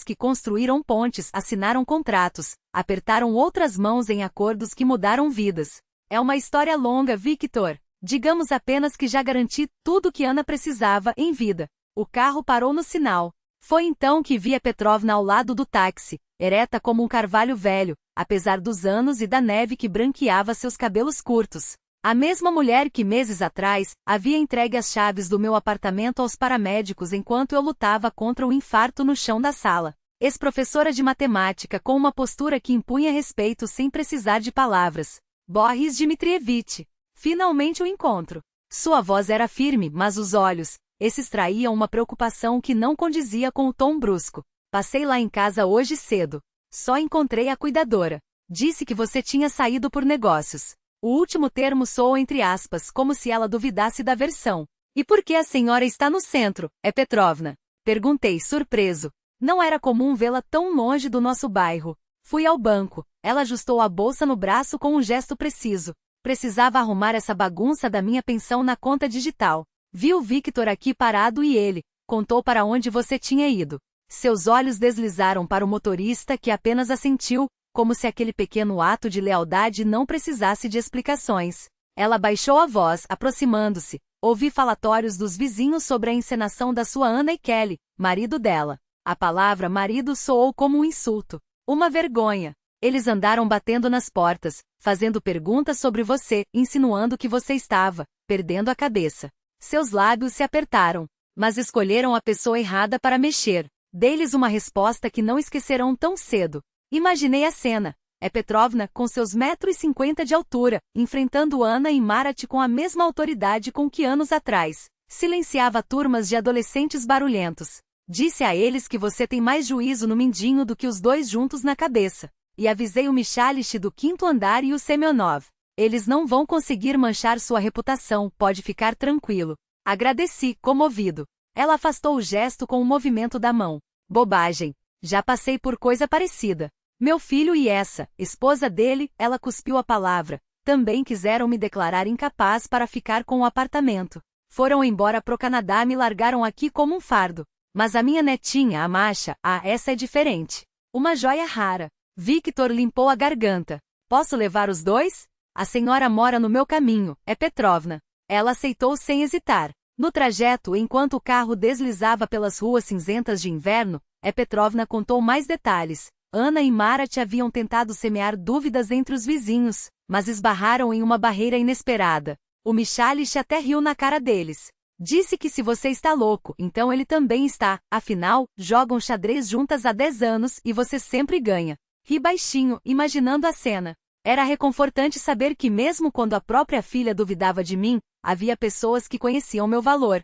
que construíram pontes, assinaram contratos, apertaram outras mãos em acordos que mudaram vidas. É uma história longa, Victor. Digamos apenas que já garanti tudo o que Ana precisava em vida. O carro parou no sinal. Foi então que vi a Petrovna ao lado do táxi, ereta como um carvalho velho, apesar dos anos e da neve que branqueava seus cabelos curtos. A mesma mulher que meses atrás havia entregue as chaves do meu apartamento aos paramédicos enquanto eu lutava contra o infarto no chão da sala. Ex-professora de matemática com uma postura que impunha respeito sem precisar de palavras. Boris Dmitrievich. Finalmente o encontro. Sua voz era firme, mas os olhos, esses traíam uma preocupação que não condizia com o tom brusco. Passei lá em casa hoje cedo. Só encontrei a cuidadora. Disse que você tinha saído por negócios. O último termo soou entre aspas, como se ela duvidasse da versão. E por que a senhora está no centro, é Petrovna? Perguntei, surpreso. Não era comum vê-la tão longe do nosso bairro. Fui ao banco. Ela ajustou a bolsa no braço com um gesto preciso. Precisava arrumar essa bagunça da minha pensão na conta digital. Vi o Victor aqui parado e ele contou para onde você tinha ido. Seus olhos deslizaram para o motorista que apenas assentiu, como se aquele pequeno ato de lealdade não precisasse de explicações. Ela baixou a voz, aproximando-se. Ouvi falatórios dos vizinhos sobre a encenação da sua Ana e Kelly, marido dela. A palavra marido soou como um insulto. Uma vergonha. Eles andaram batendo nas portas, fazendo perguntas sobre você, insinuando que você estava perdendo a cabeça. Seus lábios se apertaram, mas escolheram a pessoa errada para mexer. Dei-lhes uma resposta que não esquecerão tão cedo. Imaginei a cena. É Petrovna, com seus 1,50 m de altura, enfrentando Ana e Marat com a mesma autoridade com que anos atrás silenciava turmas de adolescentes barulhentos. Disse a eles que você tem mais juízo no mindinho do que os dois juntos na cabeça. E avisei o Michalich do 5º andar e o Semyonov. Eles não vão conseguir manchar sua reputação, pode ficar tranquilo. Agradeci, comovido. Ela afastou o gesto com um movimento da mão. Bobagem. Já passei por coisa parecida. Meu filho e essa, esposa dele, ela cuspiu a palavra, também quiseram me declarar incapaz para ficar com o apartamento. Foram embora pro Canadá e me largaram aqui como um fardo. Mas a minha netinha, a Masha, essa é diferente. Uma joia rara. Victor limpou a garganta. Posso levar os dois? A senhora mora no meu caminho, é Petrovna. Ela aceitou sem hesitar. No trajeto, enquanto o carro deslizava pelas ruas cinzentas de inverno, Petrovna contou mais detalhes. Ana e Marat haviam tentado semear dúvidas entre os vizinhos, mas esbarraram em uma barreira inesperada. O Michalich até riu na cara deles. Disse que se você está louco, então ele também está, afinal, jogam xadrez juntas há 10 anos e você sempre ganha. Ri baixinho, imaginando a cena. Era reconfortante saber que mesmo quando a própria filha duvidava de mim, havia pessoas que conheciam meu valor.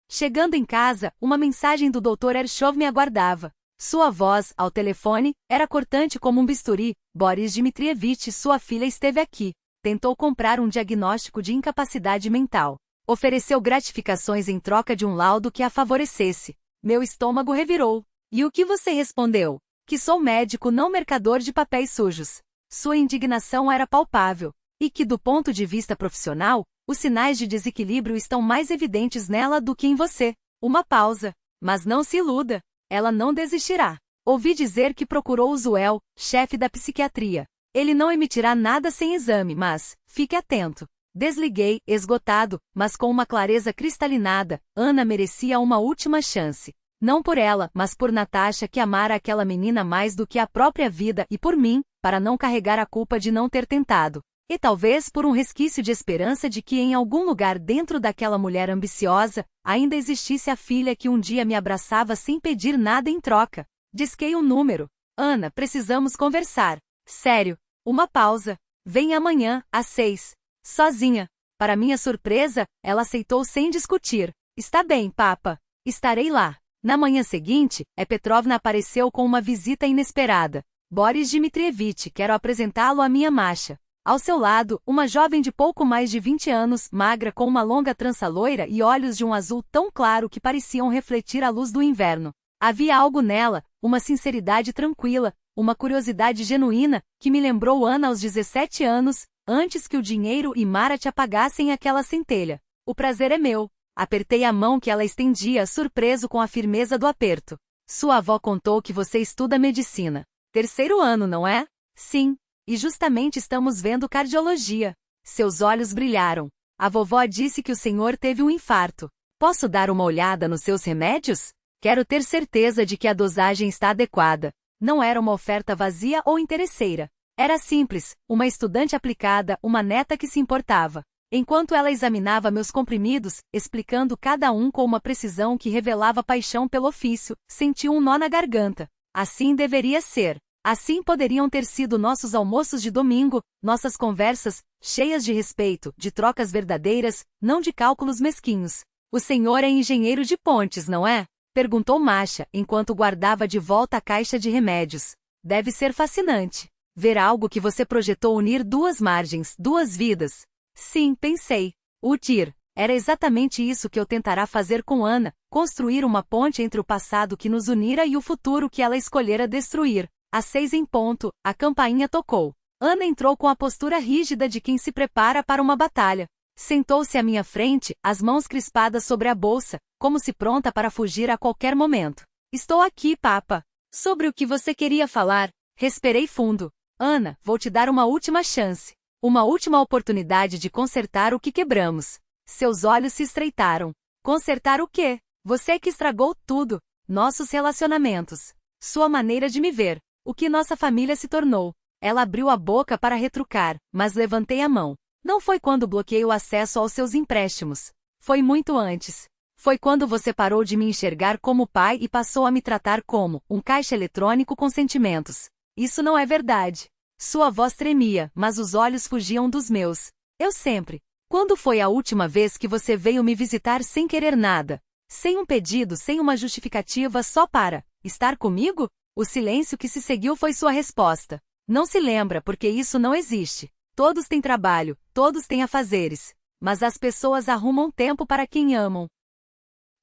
Chegando em casa, uma mensagem do Dr. Ershov me aguardava. Sua voz, ao telefone, era cortante como um bisturi. Boris Dmitrievich, sua filha esteve aqui. Tentou comprar um diagnóstico de incapacidade mental. Ofereceu gratificações em troca de um laudo que a favorecesse. Meu estômago revirou. E o que você respondeu? Que sou médico, não mercador de papéis sujos. Sua indignação era palpável. E que, do ponto de vista profissional, os sinais de desequilíbrio estão mais evidentes nela do que em você. Uma pausa. Mas não se iluda. Ela não desistirá. Ouvi dizer que procurou o Zuel, chefe da psiquiatria. Ele não emitirá nada sem exame, mas, fique atento. Desliguei, esgotado, mas com uma clareza cristalinada. Ana merecia uma última chance. Não por ela, mas por Natasha, que amara aquela menina mais do que a própria vida, e por mim, para não carregar a culpa de não ter tentado. E talvez por um resquício de esperança de que em algum lugar dentro daquela mulher ambiciosa, ainda existisse a filha que um dia me abraçava sem pedir nada em troca. Disquei um número. Ana, precisamos conversar. Sério. Uma pausa. Vem amanhã, às 6. Sozinha. Para minha surpresa, ela aceitou sem discutir. Está bem, papa. Estarei lá. Na manhã seguinte, Petrovna apareceu com uma visita inesperada. Boris Dmitrievich, quero apresentá-lo à minha Masha. Ao seu lado, uma jovem de pouco mais de 20 anos, magra com uma longa trança loira e olhos de um azul tão claro que pareciam refletir a luz do inverno. Havia algo nela, uma sinceridade tranquila, uma curiosidade genuína, que me lembrou Ana aos 17 anos, antes que o dinheiro e Marat apagassem aquela centelha. O prazer é meu. Apertei a mão que ela estendia, surpreso com a firmeza do aperto. Sua avó contou que você estuda medicina. 3º ano, não é? Sim. E justamente estamos vendo cardiologia. Seus olhos brilharam. A vovó disse que o senhor teve um infarto. Posso dar uma olhada nos seus remédios? Quero ter certeza de que a dosagem está adequada. Não era uma oferta vazia ou interesseira. Era simples, uma estudante aplicada, uma neta que se importava. Enquanto ela examinava meus comprimidos, explicando cada um com uma precisão que revelava paixão pelo ofício, senti um nó na garganta. Assim deveria ser. Assim poderiam ter sido nossos almoços de domingo, nossas conversas, cheias de respeito, de trocas verdadeiras, não de cálculos mesquinhos. O senhor é engenheiro de pontes, não é? Perguntou Masha, enquanto guardava de volta a caixa de remédios. Deve ser fascinante. Ver algo que você projetou unir duas margens, duas vidas. Sim, pensei. Utir. Era exatamente isso que eu tentará fazer com Ana, construir uma ponte entre o passado que nos unira e o futuro que ela escolhera destruir. Às 6 em ponto, a campainha tocou. Ana entrou com a postura rígida de quem se prepara para uma batalha. Sentou-se à minha frente, as mãos crispadas sobre a bolsa, como se pronta para fugir a qualquer momento. Estou aqui, papa. Sobre o que você queria falar? Respirei fundo. Ana, vou te dar uma última chance. Uma última oportunidade de consertar o que quebramos. Seus olhos se estreitaram. Consertar o quê? Você é que estragou tudo. Nossos relacionamentos. Sua maneira de me ver. O que nossa família se tornou. Ela abriu a boca para retrucar, mas levantei a mão. Não foi quando bloqueei o acesso aos seus empréstimos. Foi muito antes. Foi quando você parou de me enxergar como pai e passou a me tratar como um caixa eletrônico com sentimentos. Isso não é verdade. Sua voz tremia, mas os olhos fugiam dos meus. Eu sempre. Quando foi a última vez que você veio me visitar sem querer nada? Sem um pedido, sem uma justificativa, só para estar comigo? O silêncio que se seguiu foi sua resposta. Não se lembra porque isso não existe. Todos têm trabalho, todos têm afazeres. Mas as pessoas arrumam tempo para quem amam.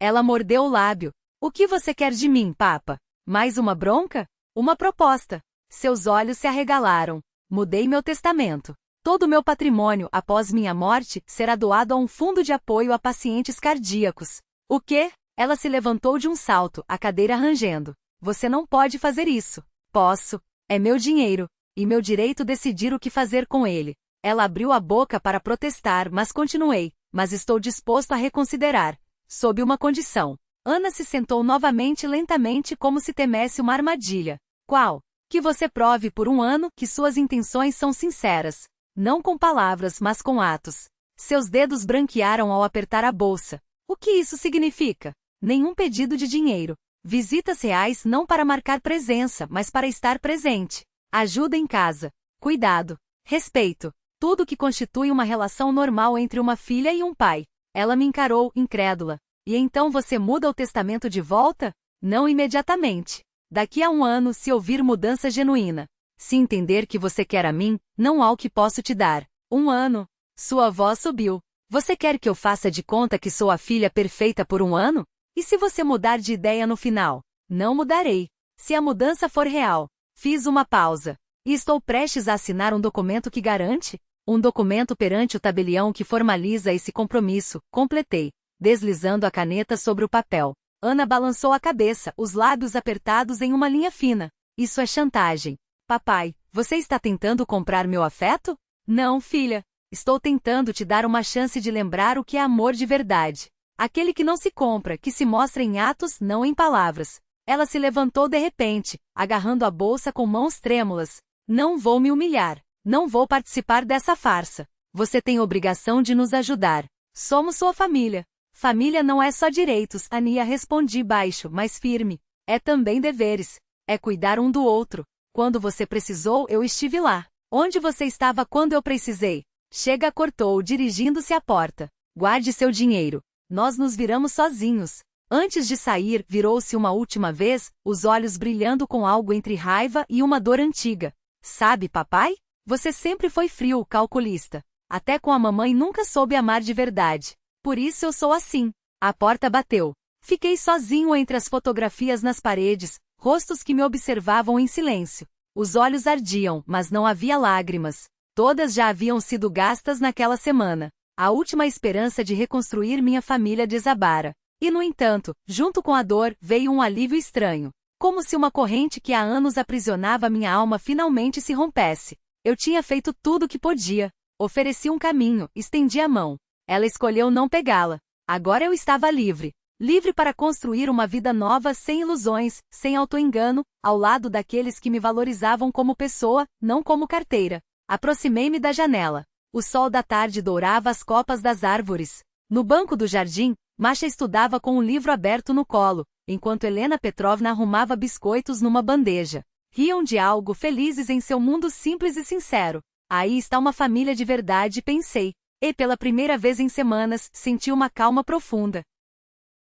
Ela mordeu o lábio. O que você quer de mim, papa? Mais uma bronca? Uma proposta. Seus olhos se arregalaram. Mudei meu testamento. Todo o meu patrimônio, após minha morte, será doado a um fundo de apoio a pacientes cardíacos. O quê? Ela se levantou de um salto, a cadeira rangendo. Você não pode fazer isso. Posso. É meu dinheiro. E meu direito decidir o que fazer com ele. Ela abriu a boca para protestar, mas continuei. Mas estou disposto a reconsiderar. Sob uma condição. Ana se sentou novamente lentamente como se temesse uma armadilha. Qual? Que você prove por um ano que suas intenções são sinceras. Não com palavras, mas com atos. Seus dedos branquearam ao apertar a bolsa. O que isso significa? Nenhum pedido de dinheiro. Visitas reais não para marcar presença, mas para estar presente. Ajuda em casa. Cuidado. Respeito. Tudo que constitui uma relação normal entre uma filha e um pai. Ela me encarou, incrédula. E então você muda o testamento de volta? Não imediatamente. Daqui a um ano, se ouvir mudança genuína. Se entender que você quer a mim, não há o que posso te dar. Um ano. Sua voz subiu. Você quer que eu faça de conta que sou a filha perfeita por um ano? E se você mudar de ideia no final? Não mudarei. Se a mudança for real. Fiz uma pausa. E estou prestes a assinar um documento que garante? Um documento perante o tabelião que formaliza esse compromisso, completei, deslizando a caneta sobre o papel. Ana balançou a cabeça, os lábios apertados em uma linha fina. Isso é chantagem. Papai, você está tentando comprar meu afeto? Não, filha. Estou tentando te dar uma chance de lembrar o que é amor de verdade. Aquele que não se compra, que se mostra em atos, não em palavras. Ela se levantou de repente, agarrando a bolsa com mãos trêmulas. Não vou me humilhar. Não vou participar dessa farsa. Você tem obrigação de nos ajudar. Somos sua família. Família não é só direitos, Ania, respondi baixo, mas firme. É também deveres. É cuidar um do outro. Quando você precisou, eu estive lá. Onde você estava quando eu precisei? Chega, cortou, dirigindo-se à porta. Guarde seu dinheiro. Nós nos viramos sozinhos. Antes de sair, virou-se uma última vez, os olhos brilhando com algo entre raiva e uma dor antiga. Sabe, papai? Você sempre foi frio, calculista. Até com a mamãe nunca soube amar de verdade. Por isso eu sou assim. A porta bateu. Fiquei sozinho entre as fotografias nas paredes, rostos que me observavam em silêncio. Os olhos ardiam, mas não havia lágrimas. Todas já haviam sido gastas naquela semana. A última esperança de reconstruir minha família desabara. E no entanto, junto com a dor, veio um alívio estranho. Como se uma corrente que há anos aprisionava minha alma finalmente se rompesse. Eu tinha feito tudo o que podia. Ofereci um caminho, estendi a mão. Ela escolheu não pegá-la. Agora eu estava livre. Livre para construir uma vida nova sem ilusões, sem autoengano, ao lado daqueles que me valorizavam como pessoa, não como carteira. Aproximei-me da janela. O sol da tarde dourava as copas das árvores. No banco do jardim, Masha estudava com um livro aberto no colo, enquanto Helena Petrovna arrumava biscoitos numa bandeja. Riam de algo, felizes em seu mundo simples e sincero. Aí está uma família de verdade, pensei. E pela primeira vez em semanas, senti uma calma profunda.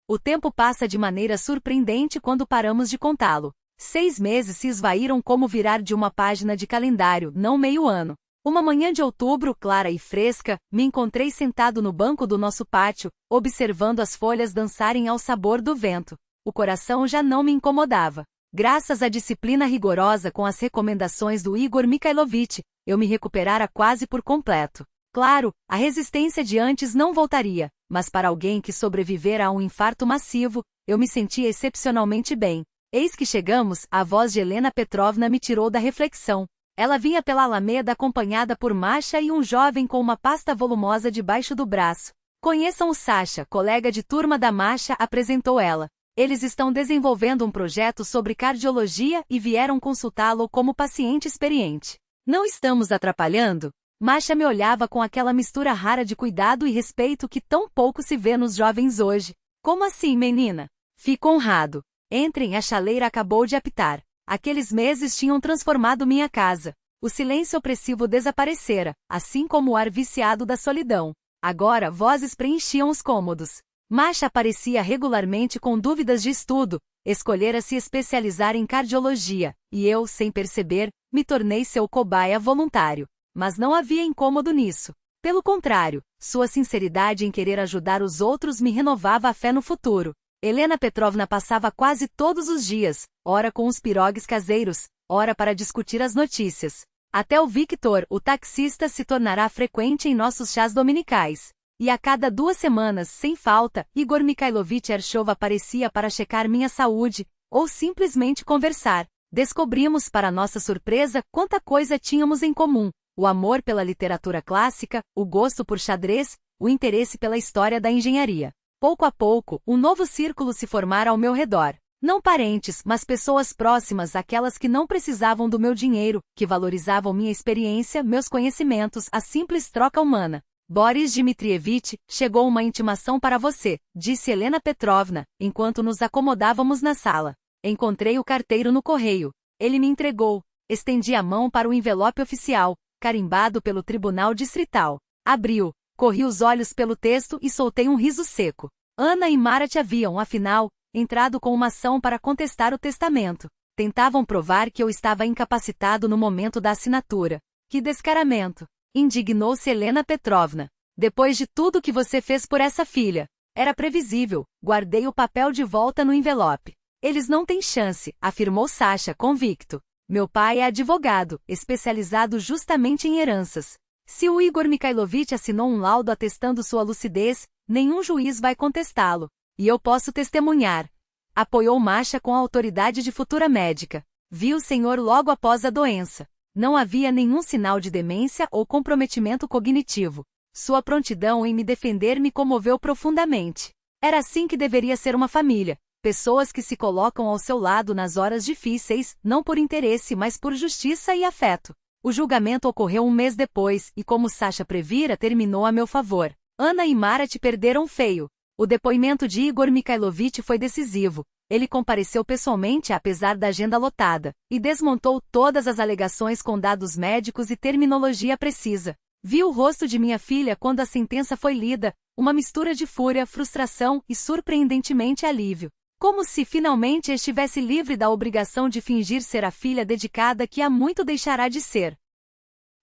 O tempo passa de maneira surpreendente quando paramos de contá-lo. 6 meses se esvaíram como virar de uma página de calendário, não meio ano. Uma manhã de outubro, clara e fresca, me encontrei sentado no banco do nosso pátio, observando as folhas dançarem ao sabor do vento. O coração já não me incomodava. Graças à disciplina rigorosa com as recomendações do Igor Mikhailovich, eu me recuperara quase por completo. Claro, a resistência de antes não voltaria, mas para alguém que sobrevivera a um infarto massivo, eu me sentia excepcionalmente bem. Eis que chegamos, a voz de Helena Petrovna me tirou da reflexão. Ela vinha pela alameda acompanhada por Masha e um jovem com uma pasta volumosa debaixo do braço. Conheçam o Sasha, colega de turma da Masha, apresentou ela. Eles estão desenvolvendo um projeto sobre cardiologia e vieram consultá-lo como paciente experiente. Não estamos atrapalhando? Masha me olhava com aquela mistura rara de cuidado e respeito que tão pouco se vê nos jovens hoje. Como assim, menina? Fico honrado. Entrem, a chaleira acabou de apitar. Aqueles meses tinham transformado minha casa. O silêncio opressivo desaparecera, assim como o ar viciado da solidão. Agora vozes preenchiam os cômodos. Masha aparecia regularmente com dúvidas de estudo, escolhera se especializar em cardiologia, e eu, sem perceber, me tornei seu cobaia voluntário. Mas não havia incômodo nisso. Pelo contrário, sua sinceridade em querer ajudar os outros me renovava a fé no futuro. Helena Petrovna passava quase todos os dias, ora com os pirogues caseiros, hora para discutir as notícias. Até o Victor, o taxista, se tornará frequente em nossos chás dominicais. E a cada 2 semanas, sem falta, Igor Mikhailovich Ershov aparecia para checar minha saúde, ou simplesmente conversar. Descobrimos, para nossa surpresa, quanta coisa tínhamos em comum: o amor pela literatura clássica, o gosto por xadrez, o interesse pela história da engenharia. Pouco a pouco, um novo círculo se formara ao meu redor. Não parentes, mas pessoas próximas, aquelas que não precisavam do meu dinheiro, que valorizavam minha experiência, meus conhecimentos, a simples troca humana. Boris Dmitrievich, chegou uma intimação para você, disse Helena Petrovna, enquanto nos acomodávamos na sala. Encontrei o carteiro no correio. Ele me entregou. Estendi a mão para o envelope oficial, carimbado pelo Tribunal Distrital. Abriu, corri os olhos pelo texto e soltei um riso seco. Ana e Marat haviam, afinal, entrado com uma ação para contestar o testamento. Tentavam provar que eu estava incapacitado no momento da assinatura. Que descaramento! Indignou-se Helena Petrovna. Depois de tudo que você fez por essa filha. Era previsível. Guardei o papel de volta no envelope. Eles não têm chance, afirmou Sasha, convicto. Meu pai é advogado, especializado justamente em heranças. Se o Igor Mikhailovich assinou um laudo atestando sua lucidez, nenhum juiz vai contestá-lo. E eu posso testemunhar. Apoiou Masha com a autoridade de futura médica. Vi o senhor logo após a doença. Não havia nenhum sinal de demência ou comprometimento cognitivo. Sua prontidão em me defender me comoveu profundamente. Era assim que deveria ser uma família. Pessoas que se colocam ao seu lado nas horas difíceis, não por interesse, mas por justiça e afeto. O julgamento ocorreu 1 mês depois, e como Sasha previra, terminou a meu favor. Ana e Marat perderam feio. O depoimento de Igor Mikhailovich foi decisivo. Ele compareceu pessoalmente apesar da agenda lotada, e desmontou todas as alegações com dados médicos e terminologia precisa. Vi o rosto de minha filha quando a sentença foi lida, uma mistura de fúria, frustração e surpreendentemente alívio. Como se finalmente estivesse livre da obrigação de fingir ser a filha dedicada que há muito deixará de ser.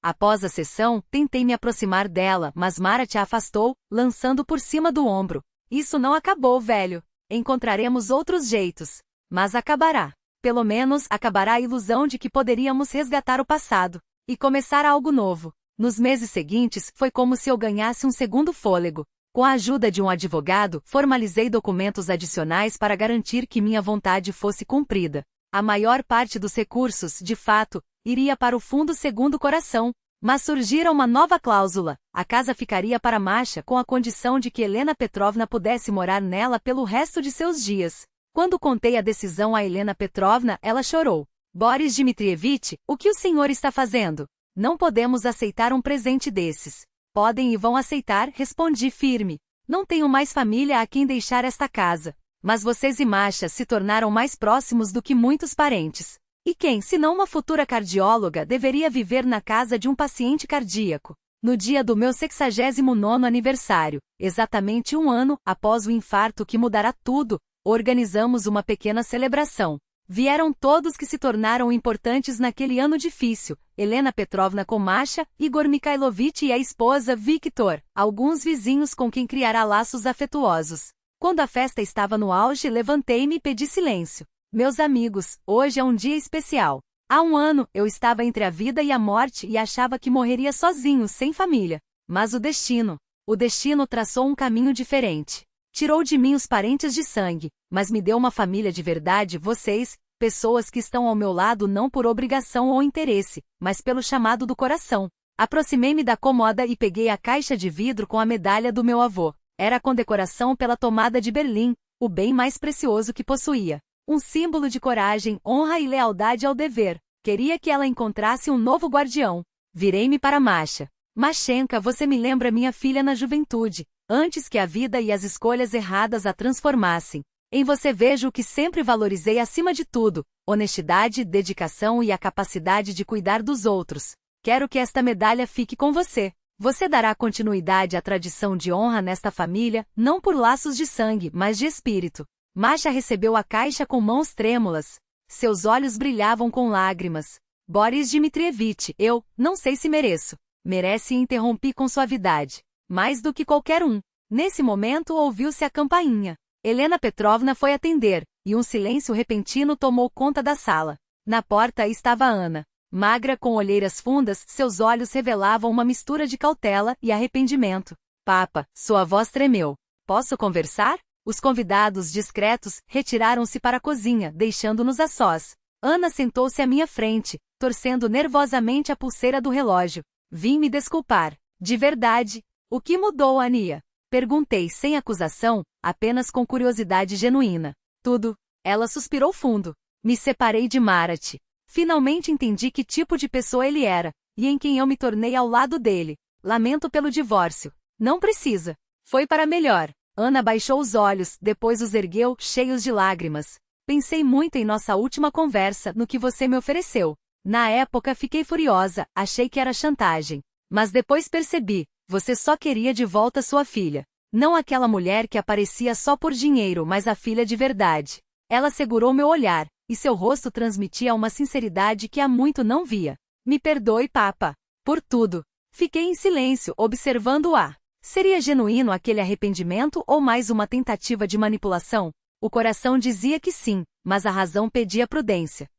Após a sessão, tentei me aproximar dela, mas Marat a afastou, lançando por cima do ombro. Isso não acabou, velho. Encontraremos outros jeitos. Mas acabará. Pelo menos, acabará a ilusão de que poderíamos resgatar o passado e começar algo novo. Nos meses seguintes, foi como se eu ganhasse um segundo fôlego. Com a ajuda de um advogado, formalizei documentos adicionais para garantir que minha vontade fosse cumprida. A maior parte dos recursos, de fato, iria para o Fundo Segundo Coração, mas surgira uma nova cláusula. A casa ficaria para Masha com a condição de que Helena Petrovna pudesse morar nela pelo resto de seus dias. Quando contei a decisão a Helena Petrovna, ela chorou. Boris Dmitrievich, o que o senhor está fazendo? Não podemos aceitar um presente desses. Podem e vão aceitar, respondi firme. Não tenho mais família a quem deixar esta casa. Mas vocês e Masha se tornaram mais próximos do que muitos parentes. E quem, senão uma futura cardióloga, deveria viver na casa de um paciente cardíaco? No dia do meu 69º aniversário, exatamente 1 ano após o infarto que mudará tudo, organizamos uma pequena celebração. Vieram todos que se tornaram importantes naquele ano difícil, Helena Petrovna com Masha, Igor Mikhailovich e a esposa Victor, alguns vizinhos com quem criará laços afetuosos. Quando a festa estava no auge, levantei-me e pedi silêncio. Meus amigos, hoje é um dia especial. Há 1 ano, eu estava entre a vida e a morte e achava que morreria sozinho, sem família. Mas o destino traçou um caminho diferente. Tirou de mim os parentes de sangue, mas me deu uma família de verdade, vocês, pessoas que estão ao meu lado não por obrigação ou interesse, mas pelo chamado do coração. Aproximei-me da cômoda e peguei a caixa de vidro com a medalha do meu avô. Era a condecoração pela tomada de Berlim, o bem mais precioso que possuía. Um símbolo de coragem, honra e lealdade ao dever. Queria que ela encontrasse um novo guardião. Virei-me para Masha. Mashenka, você me lembra minha filha na juventude, antes que a vida e as escolhas erradas a transformassem. Em você vejo o que sempre valorizei acima de tudo: honestidade, dedicação e a capacidade de cuidar dos outros. Quero que esta medalha fique com você. Você dará continuidade à tradição de honra nesta família, não por laços de sangue, mas de espírito. Masha recebeu a caixa com mãos trêmulas. Seus olhos brilhavam com lágrimas. Boris Dmitrievich, eu não sei se mereço. Merece, interrompi com suavidade. Mais do que qualquer um. Nesse momento ouviu-se a campainha. Helena Petrovna foi atender, e um silêncio repentino tomou conta da sala. Na porta estava Ana. Magra com olheiras fundas, seus olhos revelavam uma mistura de cautela e arrependimento. Papa, sua voz tremeu. Posso conversar? Os convidados discretos retiraram-se para a cozinha, deixando-nos a sós. Ana sentou-se à minha frente, torcendo nervosamente a pulseira do relógio. Vim me desculpar. De verdade. O que mudou, Ania? Perguntei sem acusação, apenas com curiosidade genuína. Tudo. Ela suspirou fundo. Me separei de Marat. Finalmente entendi que tipo de pessoa ele era, e em quem eu me tornei ao lado dele. Lamento pelo divórcio. Não precisa. Foi para melhor. Ana baixou os olhos, depois os ergueu, cheios de lágrimas. Pensei muito em nossa última conversa, no que você me ofereceu. Na época fiquei furiosa, achei que era chantagem. Mas depois percebi, você só queria de volta sua filha. Não aquela mulher que aparecia só por dinheiro, mas a filha de verdade. Ela segurou meu olhar, e seu rosto transmitia uma sinceridade que há muito não via. Me perdoe, Papa. Por tudo. Fiquei em silêncio, observando-a. Seria genuíno aquele arrependimento ou mais uma tentativa de manipulação? O coração dizia que sim, mas a razão pedia prudência.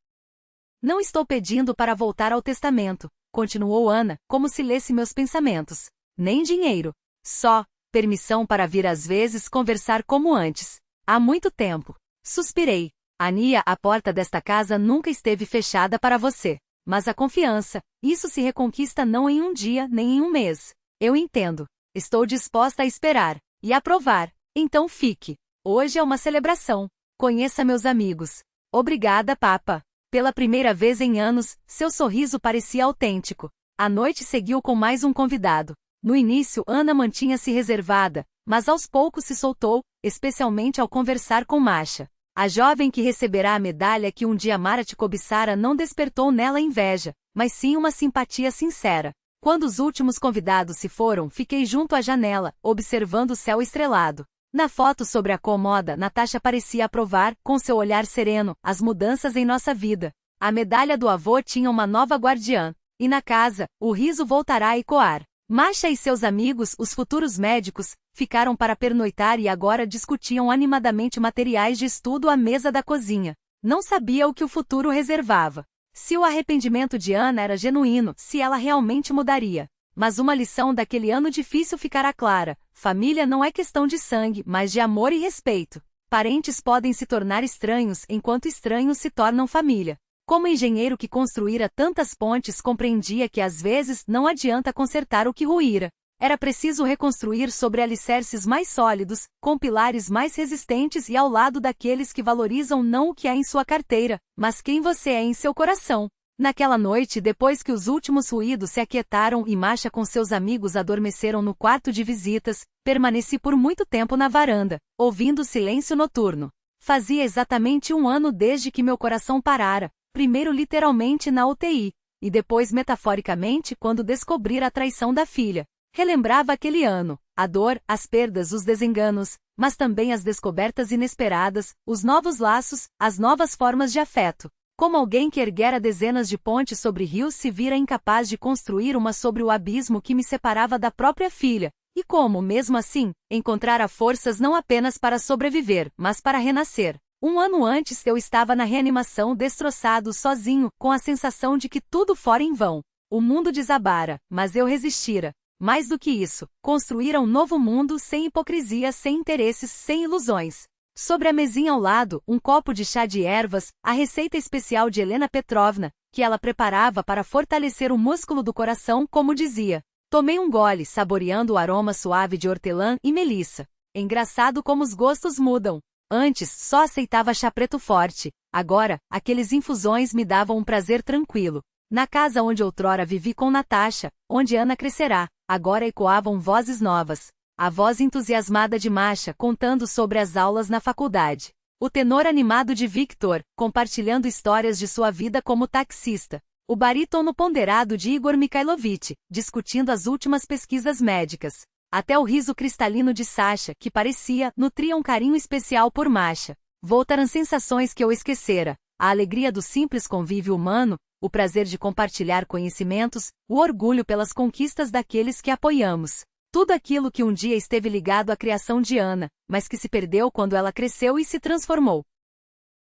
Não estou pedindo para voltar ao testamento, continuou Ana, como se lesse meus pensamentos. Nem dinheiro. Só permissão para vir às vezes conversar como antes. Há muito tempo. Suspirei. Ania, a porta desta casa nunca esteve fechada para você. Mas a confiança, isso se reconquista não em um dia, nem em um mês. Eu entendo. Estou disposta a esperar. E aprovar. Então fique. Hoje é uma celebração. Conheça meus amigos. Obrigada, Papa. Pela primeira vez em anos, seu sorriso parecia autêntico. A noite seguiu com mais um convidado. No início, Ana mantinha-se reservada, mas aos poucos se soltou, especialmente ao conversar com Masha. A jovem que receberá a medalha que um dia Marat cobiçara não despertou nela inveja, mas sim uma simpatia sincera. Quando os últimos convidados se foram, fiquei junto à janela, observando o céu estrelado. Na foto sobre a comoda, Natasha parecia aprovar, com seu olhar sereno, as mudanças em nossa vida. A medalha do avô tinha uma nova guardiã. E na casa, o riso voltará a ecoar. Masha e seus amigos, os futuros médicos, ficaram para pernoitar e agora discutiam animadamente materiais de estudo à mesa da cozinha. Não sabia o que o futuro reservava. Se o arrependimento de Ana era genuíno, se ela realmente mudaria. Mas uma lição daquele ano difícil ficará clara. Família não é questão de sangue, mas de amor e respeito. Parentes podem se tornar estranhos, enquanto estranhos se tornam família. Como engenheiro que construíra tantas pontes compreendia que às vezes não adianta consertar o que ruíra. Era preciso reconstruir sobre alicerces mais sólidos, com pilares mais resistentes e ao lado daqueles que valorizam não o que há em sua carteira, mas quem você é em seu coração. Naquela noite, depois que os últimos ruídos se aquietaram e Masha com seus amigos adormeceram no quarto de visitas, permaneci por muito tempo na varanda, ouvindo o silêncio noturno. Fazia exatamente um ano desde que meu coração parara, primeiro literalmente na UTI, e depois metaforicamente quando descobrira a traição da filha. Relembrava aquele ano, a dor, as perdas, os desenganos, mas também as descobertas inesperadas, os novos laços, as novas formas de afeto. Como alguém que erguera dezenas de pontes sobre rios se vira incapaz de construir uma sobre o abismo que me separava da própria filha, e como, mesmo assim, encontrara forças não apenas para sobreviver, mas para renascer. Um ano antes eu estava na reanimação destroçado sozinho, com a sensação de que tudo fora em vão. O mundo desabara, mas eu resistira. Mais do que isso, construíra um novo mundo sem hipocrisia, sem interesses, sem ilusões. Sobre a mesinha ao lado, um copo de chá de ervas, a receita especial de Helena Petrovna, que ela preparava para fortalecer o músculo do coração, como dizia. Tomei um gole, saboreando o aroma suave de hortelã e melissa. Engraçado como os gostos mudam. Antes, só aceitava chá preto forte. Agora, aqueles infusões me davam um prazer tranquilo. Na casa onde outrora vivi com Natasha, onde Ana crescerá, agora ecoavam vozes novas. A voz entusiasmada de Masha contando sobre as aulas na faculdade. O tenor animado de Victor, compartilhando histórias de sua vida como taxista. O barítono ponderado de Igor Mikhailovich, discutindo as últimas pesquisas médicas. Até o riso cristalino de Sasha, que parecia, nutria um carinho especial por Masha. Voltaram sensações que eu esquecera. A alegria do simples convívio humano, o prazer de compartilhar conhecimentos, o orgulho pelas conquistas daqueles que apoiamos. Tudo aquilo que um dia esteve ligado à criação de Ana, mas que se perdeu quando ela cresceu e se transformou.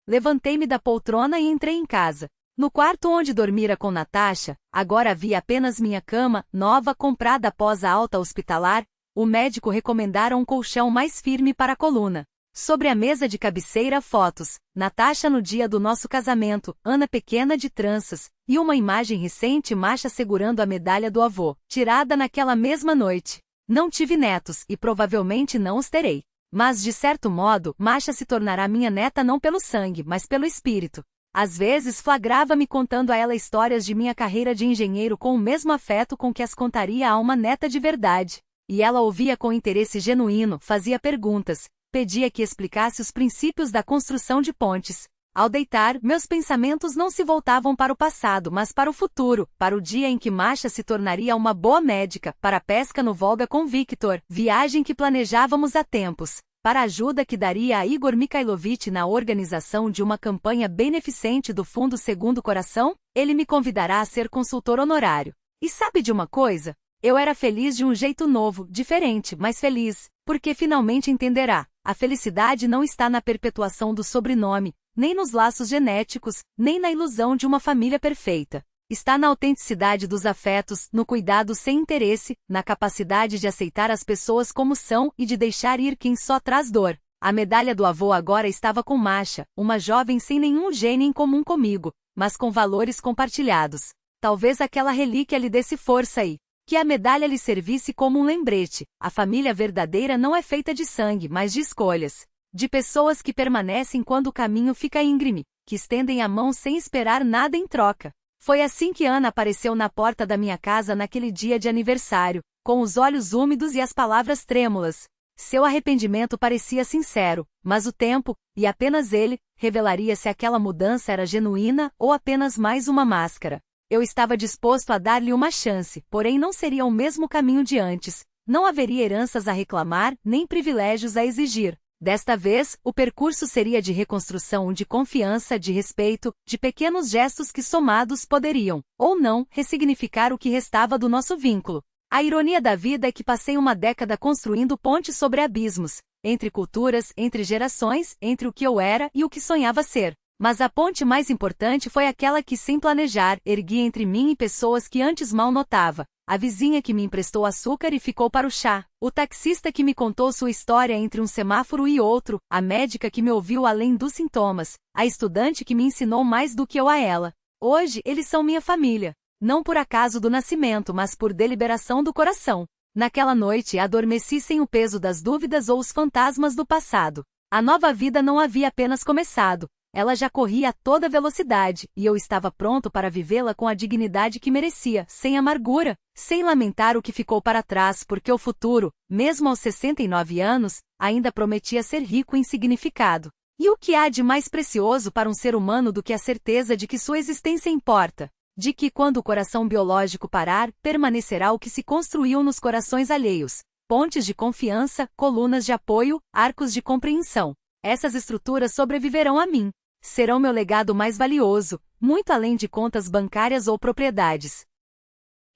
Levantei-me da poltrona e entrei em casa. No quarto onde dormira com Natasha, agora havia apenas minha cama, nova comprada após a alta hospitalar. O médico recomendara um colchão mais firme para a coluna. Sobre a mesa de cabeceira, fotos, Natasha no dia do nosso casamento, Ana pequena de tranças, e uma imagem recente Masha segurando a medalha do avô, tirada naquela mesma noite. Não tive netos e provavelmente não os terei. Mas de certo modo, Masha se tornará minha neta não pelo sangue, mas pelo espírito. Às vezes flagrava-me contando a ela histórias de minha carreira de engenheiro com o mesmo afeto com que as contaria a uma neta de verdade. E ela ouvia com interesse genuíno, fazia perguntas, pedia que explicasse os princípios da construção de pontes. Ao deitar, meus pensamentos não se voltavam para o passado, mas para o futuro, para o dia em que Masha se tornaria uma boa médica, para a pesca no Volga com Victor, viagem que planejávamos há tempos, para a ajuda que daria a Igor Mikhailovich na organização de uma campanha beneficente do Fundo Segundo Coração. Ele me convidará a ser consultor honorário. E sabe de uma coisa? Eu era feliz de um jeito novo, diferente, mas feliz, porque finalmente entenderá. A felicidade não está na perpetuação do sobrenome, nem nos laços genéticos, nem na ilusão de uma família perfeita. Está na autenticidade dos afetos, no cuidado sem interesse, na capacidade de aceitar as pessoas como são e de deixar ir quem só traz dor. A medalha do avô agora estava com Masha, uma jovem sem nenhum gene em comum comigo, mas com valores compartilhados. Talvez aquela relíquia lhe desse força e que a medalha lhe servisse como um lembrete. A família verdadeira não é feita de sangue, mas de escolhas. De pessoas que permanecem quando o caminho fica íngreme, que estendem a mão sem esperar nada em troca. Foi assim que Ana apareceu na porta da minha casa naquele dia de aniversário, com os olhos úmidos e as palavras trêmulas. Seu arrependimento parecia sincero, mas o tempo, e apenas ele, revelaria se aquela mudança era genuína ou apenas mais uma máscara. Eu estava disposto a dar-lhe uma chance, porém não seria o mesmo caminho de antes. Não haveria heranças a reclamar, nem privilégios a exigir. Desta vez, o percurso seria de reconstrução, de confiança, de respeito, de pequenos gestos que somados poderiam, ou não, ressignificar o que restava do nosso vínculo. A ironia da vida é que passei uma década construindo pontes sobre abismos, entre culturas, entre gerações, entre o que eu era e o que sonhava ser. Mas a ponte mais importante foi aquela que, sem planejar, ergui entre mim e pessoas que antes mal notava. A vizinha que me emprestou açúcar e ficou para o chá, o taxista que me contou sua história entre um semáforo e outro, a médica que me ouviu além dos sintomas, a estudante que me ensinou mais do que eu a ela. Hoje, eles são minha família. Não por acaso do nascimento, mas por deliberação do coração. Naquela noite, adormeci sem o peso das dúvidas ou os fantasmas do passado. A nova vida não havia apenas começado. Ela já corria a toda velocidade, e eu estava pronto para vivê-la com a dignidade que merecia, sem amargura, sem lamentar o que ficou para trás, porque o futuro, mesmo aos 69 anos, ainda prometia ser rico em significado. E o que há de mais precioso para um ser humano do que a certeza de que sua existência importa? De que, quando o coração biológico parar, permanecerá o que se construiu nos corações alheios: pontes de confiança, colunas de apoio, arcos de compreensão. Essas estruturas sobreviverão a mim. Serão meu legado mais valioso, muito além de contas bancárias ou propriedades.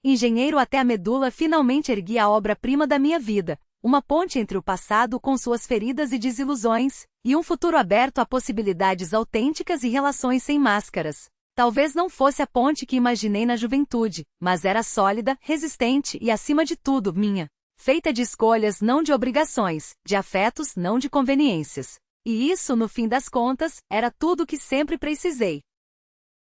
Engenheiro até a medula, finalmente ergui a obra-prima da minha vida, uma ponte entre o passado com suas feridas e desilusões, e um futuro aberto a possibilidades autênticas e relações sem máscaras. Talvez não fosse a ponte que imaginei na juventude, mas era sólida, resistente e, acima de tudo, minha. Feita de escolhas, não de obrigações, de afetos, não de conveniências. E isso, no fim das contas, era tudo o que sempre precisei.